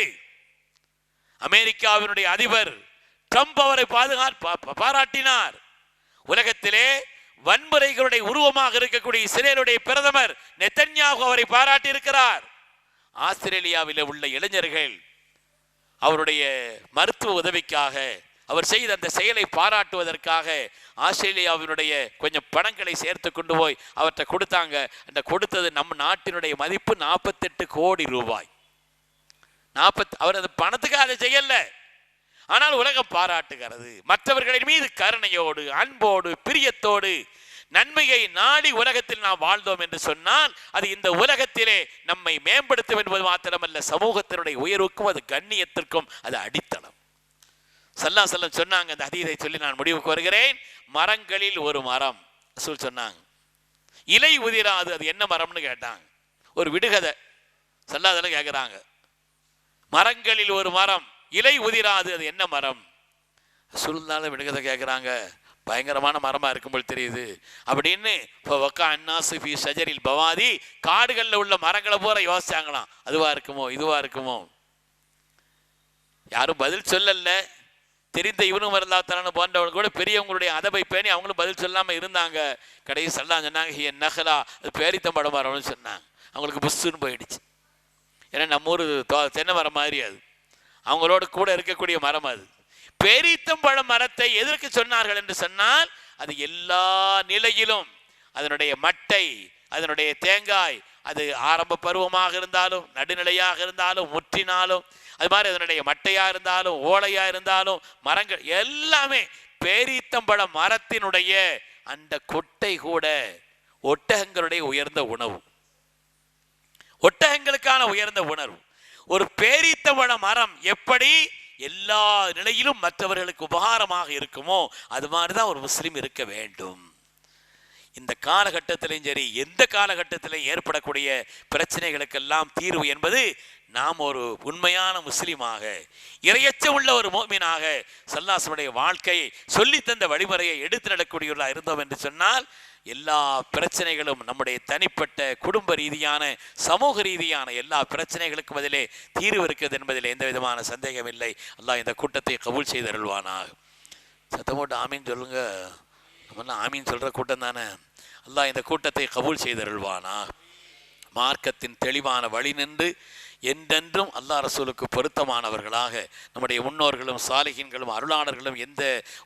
அமெரிக்காவினுடைய அதிபர் ட்ரம்ப் அவரை பாராட்டினார். உலகத்திலே வன்முறைகளுடைய உருவமாக இருக்கக்கூடிய இஸ்ரேலுடைய பிரதமர் நெதன்யாகு அவரை பாராட்டி இருக்கிறார். ஆஸ்திரேலியாவில் உள்ள இளைஞர்கள் அவருடைய மருத்துவ உதவிக்காக அவர் செய்த அந்த செயலை பாராட்டுவதற்காக ஆஸ்திரேலியாவினுடைய கொஞ்சம் பணங்களை சேர்த்து கொண்டு போய் அவற்றை கொடுத்தாங்க. அந்த கொடுத்தது நம் நாட்டினுடைய மதிப்பு 48 கோடி ரூபாய். அவர் அந்த பணத்துக்கு அதை செய்யல, ஆனால் உலகம் பாராட்டுகிறது. மற்றவர்களின் மீது கருணையோடு, அன்போடு, பிரியத்தோடு, நன்மையை நாடி உலகத்தில் நாம் வாழ்ந்தோம் என்று சொன்னால் அது இந்த உலகத்திலே நம்மை மேம்படுத்தும் என்பது மாத்திரமல்ல, சமூகத்தினுடைய உயர்வுக்கும் அது கண்ணியத்திற்கும் அது அடித்தளம். ஸல்லல்லாஹு அலைஹி வஸல்லம் சொன்னாங்க, அந்த ஹதீஸை சொல்லி நான் முடிவுக்கு வருகிறேன். மரங்களில் ஒரு மரம் சொன்னாங்க, இலை உதிராது, அது என்ன மரம்னு கேட்டாங்க. ஒரு விடுகதை ஸல்லல்லாஹு அலைஹி வஸல்லம் கேட்குறாங்க, மரங்களில் ஒரு மரம் இலை உதிராது, அது என்ன மரம்? ரசூலுல்லாஹ் விடுகதை கேட்குறாங்க, பயங்கரமான மரமாக இருக்கும்போது தெரியுது அப்படின்னு. இப்போ அன்னாசு ஃபீ ஷஜரில் பவாதி, காடுகளில் உள்ள மரங்களை போற யோசிச்சாங்களாம், அதுவா இருக்குமோ இதுவா இருக்குமோ. யாரும் பதில் சொல்லல. தெரிந்த இவனும் வரலாத்தான போன்றவங்க கூட பெரியவங்களுடைய அதபை பேணி அவங்களும் பதில் சொல்லாமல் இருந்தாங்க. கடைசி ஸல்லல்லாஹு சொன்னாங்க, ஹிய நஹ்லா, அது பேரித்தம்பழம் மரம்னு சொன்னாங்க. அவங்களுக்கு புஷ்ஷுன்னு போயிடுச்சு. ஏன்னா நம்ம ஊர் தென்னை மரம் மாதிரி அது, அவங்களோட கூட இருக்கக்கூடிய மரம் அது. பேரித்தம்பழம் மரத்தை எதற்கு சொன்னார்கள் என்று சொன்னால், அது எல்லா நிலையிலும் அதனுடைய மட்டை, அதனுடைய தேங்காய், அது ஆரம்ப பருவமாக இருந்தாலும், நடுநிலையாக இருந்தாலும், முற்றினாலும், அது மாதிரி அதனுடைய மட்டையா இருந்தாலும், ஓலையா இருந்தாலும், மரங்கள் எல்லாமே பேரித்தம்பழ மரத்தினுடைய அந்த கொட்டை கூட ஒட்டகங்களுடைய உயர்ந்த உணவு, ஒட்டகங்களுக்கான உயர்ந்த உணர்வு. ஒரு பேரித்தம்பழ மரம் எப்படி எல்லா நிலையிலும் மற்றவர்களுக்கு உபகாரமாக இருக்குமோ அது மாதிரிதான் ஒரு முஸ்லிம் இருக்க வேண்டும். இந்த காலகட்டத்திலும் சரி, எந்த காலகட்டத்திலும் ஏற்படக்கூடிய பிரச்சனைகளுக்கெல்லாம் தீர்வு என்பது நாம் ஒரு உண்மையான முஸ்லிமாக, இறையச்சம் உள்ள ஒரு மோமினாக ஸல்லல்லாஹு வாழ்க்கையை சொல்லித்தந்த வழிமுறையை எடுத்து நடக்கூடியவர்களாக இருந்தோம் என்று சொன்னால் எல்லா பிரச்சனைகளும், நம்முடைய தனிப்பட்ட குடும்ப ரீதியான, சமூக ரீதியான எல்லா பிரச்சனைகளுக்கும் அதிலே தீர்வு இருக்கிறது என்பதில் எந்த விதமான சந்தேகம் இல்லை. அல்லாஹ் இந்த கூட்டத்தை கபூல் செய்து அருள்வானாக. சத்தமோட்டு ஆமீன் சொல்லுங்க. நம்மளாம் ஆமீன் சொல்கிற கூட்டம் தானே. அல்லாஹ் இந்த கூட்டத்தை கபூல் செய்து அருள்வானாக. மார்க்கத்தின் தெளிவான வழி நின்று என்றென்றும் அல்லாஹ் ரசூலுக்கு பொருத்தமானவர்களாக நம்முடைய முன்னோர்களும் சாலிஹீன்களும் அருளாளர்களும் எந்த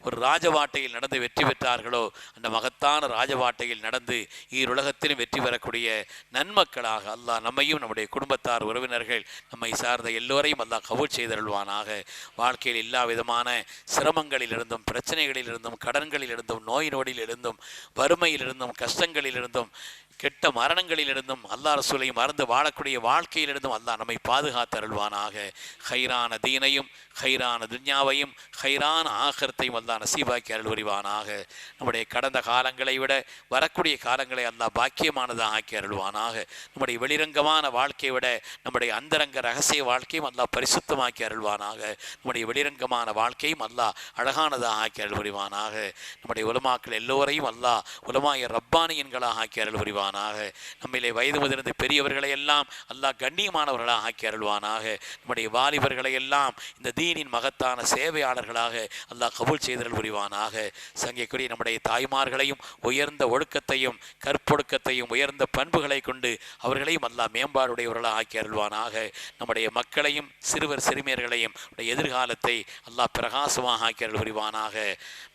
ஒரு ராஜவாட்டையில் நடந்து வெற்றி பெற்றார்களோ அந்த மகத்தான ராஜவாட்டையில் நடந்து ஈருலகத்திலும் வெற்றி பெறக்கூடிய நன்மக்களாக அல்லாஹ் நம்மையும் நம்முடைய குடும்பத்தார், உறவினர்கள், நம்மை சார்ந்த எல்லோரையும் அல்லாஹ் கபூல் செய்தருள்வானாக. வாழ்க்கையில் எல்லா விதமான சிரமங்களிலிருந்தும், பிரச்சனைகளிலிருந்தும், கடன்களிலிருந்தும், நோய் நொடியிலிருந்தும், வறுமையிலிருந்தும், கஷ்டங்களிலிருந்தும், கெட்ட மரணங்களிலிருந்தும், அல்லாஹ் ரசூலை மறந்து வாழக்கூடிய வாழ்க்கையிலிருந்தும் அல்லாஹ் நம்மை பாதுகாத்து அருள்வானாக. ஹைரான தீனையும், ஹைரான துன்யாவையும், ஹைரான ஆகிரத்தையும் அல்லாஹ் நசீபாக்கி அருள் புரிவானாக. நம்முடைய கடந்த காலங்களை விட வரக்கூடிய காலங்களை அல்லாஹ் பாக்கியமானதாக ஆக்கி அருள்வானாக. நம்முடைய வெளிரங்கமான வாழ்க்கையை விட நம்முடைய அந்தரங்க ரகசிய வாழ்க்கையும் அல்லாஹ் பரிசுத்தமாக்கி அருள்வானாக. நம்முடைய வெளிரங்கமான வாழ்க்கையும் அல்லாஹ் அழகானதாக ஆக்கி அருள் புரிவானாக. நம்முடைய உலமாக்கள் எல்லோரையும் அல்லாஹ் உலமாய ரப்பானியன்களாக ஆக்கி அருள் புரிவானாக. நம்மிலே வயது முதிர்ந்த பெரியவர்களை எல்லாம் அல்லாஹ் கண்ணியமானவர்களாக உள்ளவர்களாக ஆக்கி அருள்வானாக. நம்முடைய வாலிபர்களை எல்லாம் இந்த தீனின் மகத்தான சேவையாளர்களாக அல்லாஹ் கபூல் செய்தல் புரிவானாக. சங்கைக்குரிய நம்முடைய தாய்மார்களையும் உயர்ந்த ஒழுக்கத்தையும் கற்பொழுக்கத்தையும் உயர்ந்த பண்புகளை கொண்டு அவர்களையும் அல்லாஹ் மேம்பாடுடையவர்களாக ஆக்கி அருள்வானாக. நம்முடைய மக்களையும் சிறுவர் சிறுமியர்களையும் எதிர்காலத்தை அல்லாஹ் பிரகாசமாக ஆக்கி அருள் புரிவானாக.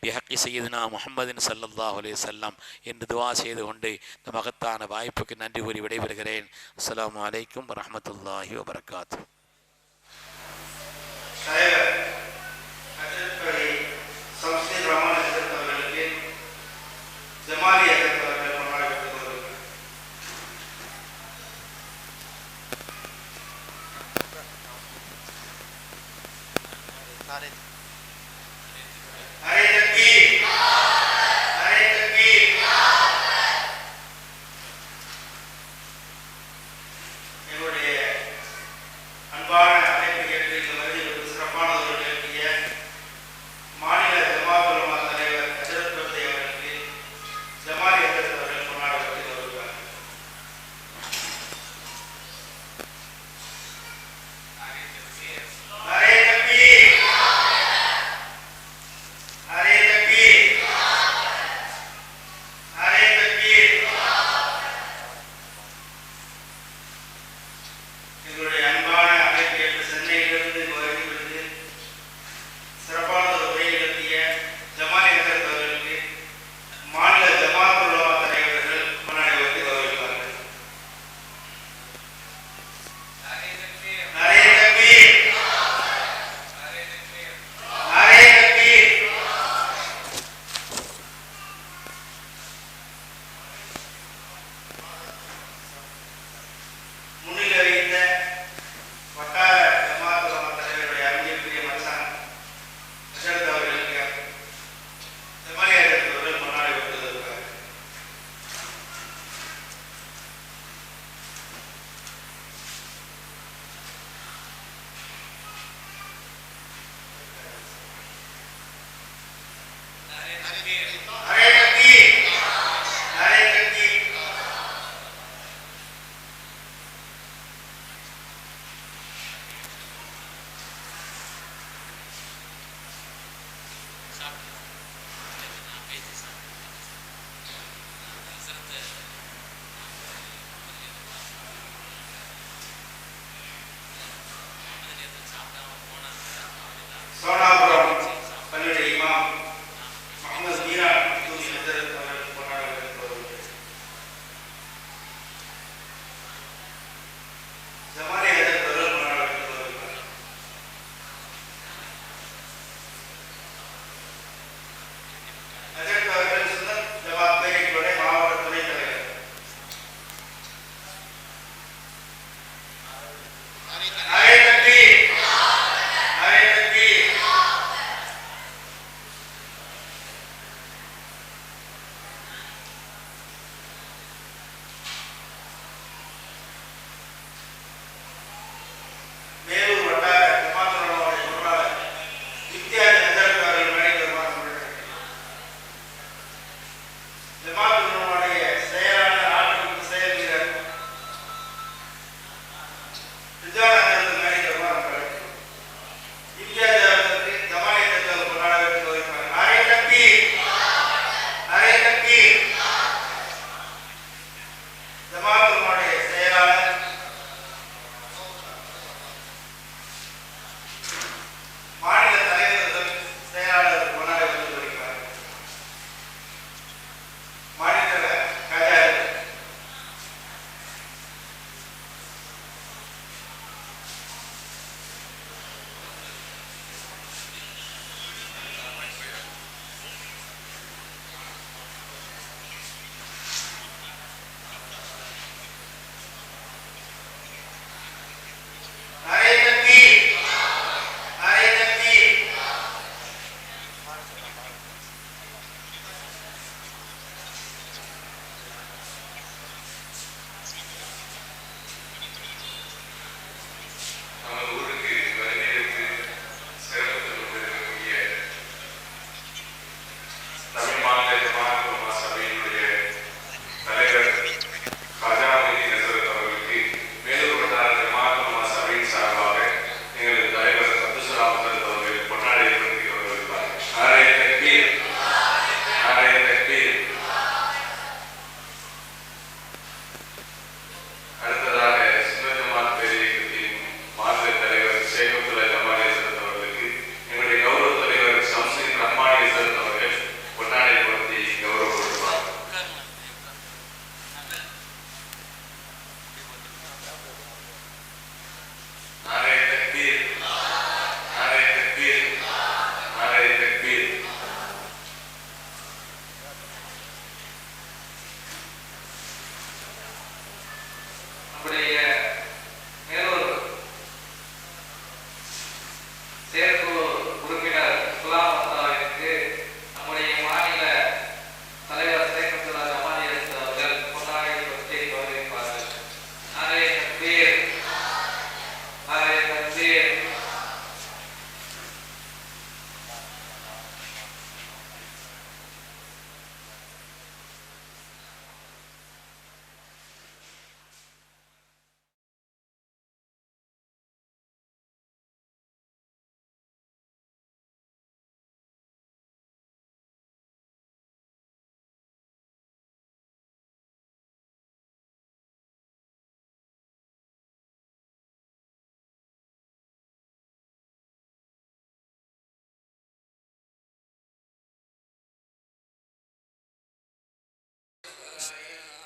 பிஹக்கி சையதுனா முஹம்மதின் ஸல்லல்லாஹு அலைஹி வஸல்லம் என்று துஆ செய்து கொண்டு இந்த மகத்தான வாய்ப்புக்கு நன்றி கூறி விடைபெறுகிறேன். அஸ்ஸலாமு அலைக்கும் வரஹ்மத்துல்லாஹி வபரகாத்துஹு. மாநில ஜமாத் உலமா தலைவர் ஹஜ்ரத் அவர்களுக்கு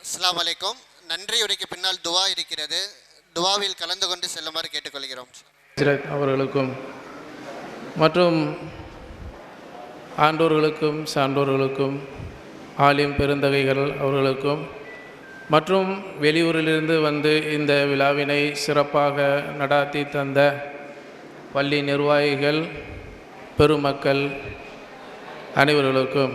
அஸ்ஸலாமு அலைக்கும். நன்றியுரைக்கு பின்னால் துவா இருக்கிறது. துவாவில் கலந்து கொண்டு செல்லுமாறு கேட்டுக்கொள்கிறோம். அவர்களுக்கும் மற்றும் ஆண்டோர்களுக்கும் சான்றோர்களுக்கும் ஆலிம் பெருந்தகைகள் அவர்களுக்கும் மற்றும் வெளியூரிலிருந்து வந்து இந்த விழாவினை சிறப்பாக நடாத்தி தந்த பள்ளி நிர்வாகிகள் பெருமக்கள் அனைவர்களுக்கும்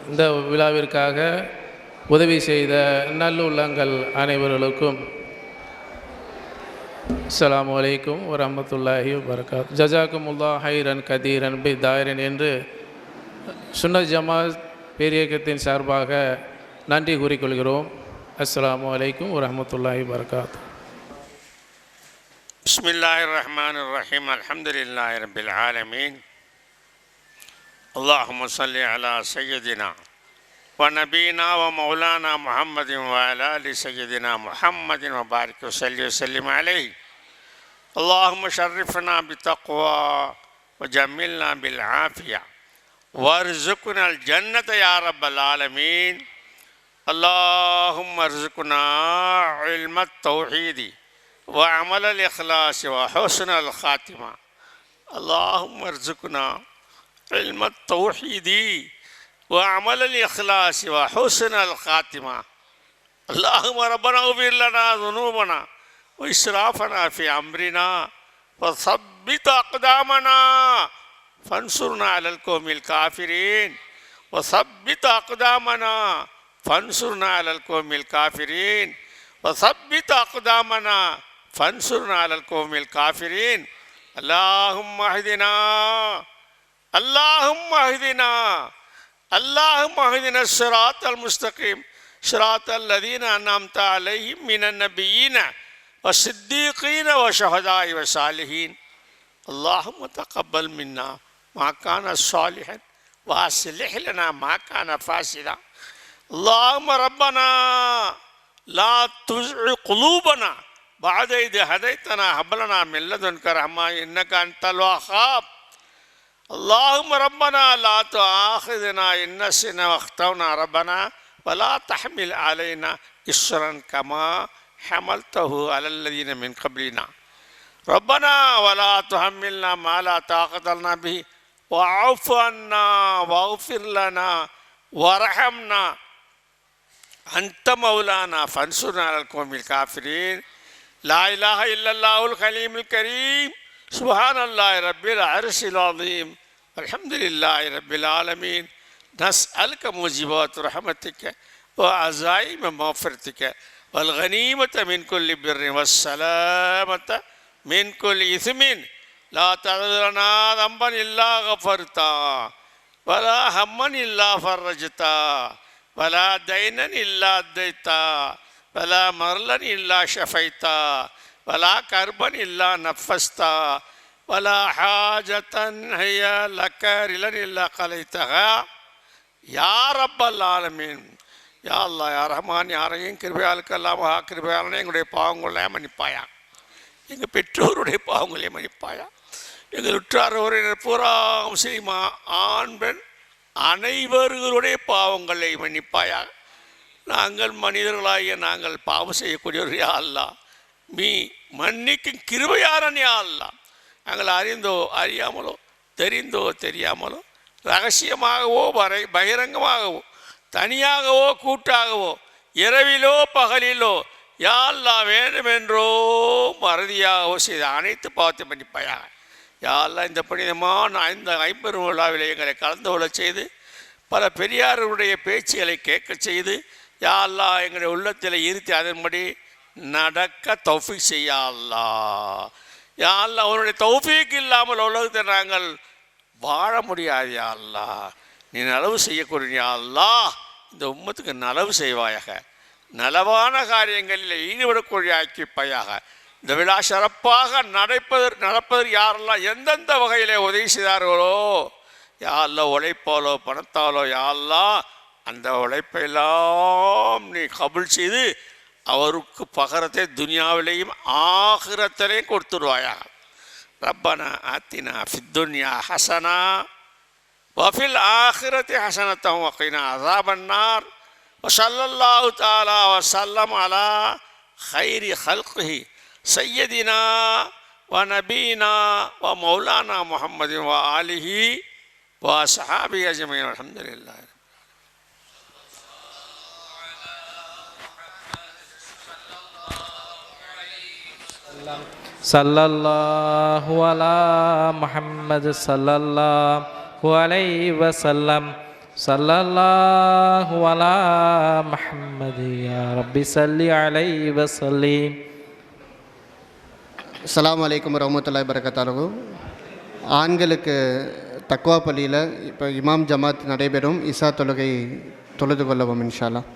இந்த விழாவிற்காக உதவி செய்த நல்லுள்ளங்கள் அனைவர்களுக்கும் அஸ்ஸலாமு அலைக்கும் வரஹ்மத்துல்லாஹி வபரகாத்துஹு. ஜஸாக்குமுல்லாஹ் ஹைரன் கதீரன் பி தாயிரன் என்று சுன்னத் ஜமாத் பேரியக்கத்தின் சார்பாக நன்றி கூறிக்கொள்கிறோம். அஸ்ஸலாமு அலைக்கும் வரஹ்மத்துல்லாஹி வபரகாத்துஹு. பிஸ்மில்லாஹிர் ரஹ்மானிர் ரஹீம். அல்ஹம்துலில்லாஹி ரப்பில் ஆலமீன். அல்லாஹும்ம ஸல்லி அலா சய்யிதினா வ நபீனா வ மௌலானா முஹம்மதின் வ அலா ஆலி சய்யிதினா முஹம்மதின் வ பாரிக் வ ஸல்லி வ ஸல்லிம் அலைஹி. அல்லாஹும்ம ஷர்ரிஃப்னா பித்தக்வா வ ஜம்மில்னா பில் ஆஃபியா வர்ஸுக்னா அல் ஜன்னத யா ரப்பல் ஆலமீன். அல்லாஹும்ம அர்ஸுக்னா இல்மத் தௌஹீதி வ அமலல் இக்லாஸ் வ ஹுஸ்னல் காத்திமா. அல்லாஹும்ம அர்ஸுக்னா علم التوحيد وعمل الإخلاص وحسن الخاتمة. اللهم ربنا اغفر لنا ذنوبنا وإسرافنا في أمرنا وثبت أقدامنا فانصرنا على القوم الكافرين. وثبت أقدامنا فانصرنا على القوم الكافرين. وثبت أقدامنا فانصرنا على القوم الكافرين. اللهم اهدنا اللهم اهدنا اللهم اهدنا الصراط المستقيم صراط الذين أنعمت عليهم من النبيين والصديقين والشهداء والصالحين. اللهم تقبل منا ما كان صالحا وأصلح لنا ما كان فاسدا. اللهم ربنا لا تزغ قلوبنا بعد إذ هديتنا هب لنا من لدنك رحمة إنك أنت الوهاب. اللهم ربنا لا تؤاخذنا إن نسينا واخطأنا ربنا ولا تحمل علينا إصرا كما حملته على الذين من قبلنا ربنا ولا تحملنا ما لا طاقة لنا به واعف عنا واغفر لنا وارحمنا أنت مولانا فانصرنا على القوم الكافرين. لا إله إلا الله الحليم الكريم. سبحان الله رب العرش العظيم. الحمد لله رب العالمين. نسألك موجبات رحمتك وعزائم مغفرتك والغنيمة من كل بر والسلامة من كل إثم. لا تدع لنا ذنبا إلا غفرتا ولا هما إلا فرجتا ولا دينا إلا أديتا ولا مرلا إلا شفيتا ولا كربا إلا نفستا ولا حاجة هي لك رلا إلا قضيتها يا رب العالمين. யா அல்லாஹ் யா ரஹ்மான் யா ரஹீம். கிருபையாளுக்கெல்லாம் மகா கிருபையாளனே, எங்களுடைய பாவங்களை மன்னிப்பாயா, எங்கள் பெற்றோருடைய பாவங்களை மன்னிப்பாயா, எங்கள் உற்றார் உறவினர் பூரா முஸ்லிமா ஆண் பெண் அனைவர்களுடைய பாவங்களை மன்னிப்பாயா. நாங்கள் மனிதர்களாகிய நாங்கள் பாவம் செய்யக்கூடியவர் யா அல்லாஹ், மீ மன்னிக்கும் கிருபையாளன் யா அல்லாஹ். நாங்கள் அறிந்தோ அறியாமலோ தெரிந்தோ தெரியாமலோ ரகசியமாகவோ பகிரங்கமாகவோ தனியாகவோ கூட்டாகவோ இரவிலோ பகலிலோ யா அல்லாஹ் வேண்டுமென்றோ மறதியாகவோ செய்த அனைத்து பாவத்தை மன்னிப்பாயாக. யா அல்லாஹ் இந்த புனிதமான இந்த ஐம்பெரும் விழாவில் எங்களை கலந்து கொள்ள செய்து பல பெரியார்களுடைய பேச்சுகளை கேட்க செய்து யா அல்லாஹ் எங்களுடைய உள்ளத்தில் இருத்தி அதன்படி நடக்க தௌஃபீக் செய்ய அல்லாஹ். யா அல்லாஹ் அவனுடைய தௌஃபீக் இல்லாமல் உலகத்தை நாங்கள் வாழ முடியாது யா அல்லாஹ். நீ நலவு செய்யக்கூடிய யா அல்லாஹ் இந்த உம்மத்துக்கு நலவு செய்வாயாக, நலவான காரியங்களில் ஈடுபடக்கூடிய ஆக்கிப்பாயாக. இந்த விழா சிறப்பாக நடப்பதற்கு யாரெல்லாம் எந்தெந்த வகையிலே உதவி செய்தார்களோ யா அல்லாஹ், உழைப்பாலோ பணத்தாலோ யா அல்லாஹ் அந்த உழைப்பெல்லாம் நீ கபுல் செய்து அவருக்கு பகரத்தை துனியாவிலேயும் ஆகிரத்திலையும் கொடுத்துருவாயாக. ரப்பனா ஆத்தினா ஃபித்துன்யா ஹசனா وفي الآخرة حسنة وقنا عذاب النار وصلى الله تعالى وسلم على خير خلقه سيدنا ونبينا ومولانا محمد وآله وأصحابه أجمعين الحمد لله. சல்லல்லாஹு அலா முஹம்மது ஸல்லல்லாஹு அலைஹி வஸல்லம். சல்லல்லாஹு அலா முஹம்மது யா ரப்பி ஸல்லி அலைஹி வஸல்லிம். அஸ்ஸலாமு அலைக்கும் வரஹ்மத்துல்லாஹி வபரகாத்துஹு. ஆண்களுக்கு தக்வா பள்ளியில் இப்போ இமாம் ஜமாத் நடைபெறும் இசா தொழுகை தொழுது கொள்ளவும் இன்ஷா அல்லாஹ்.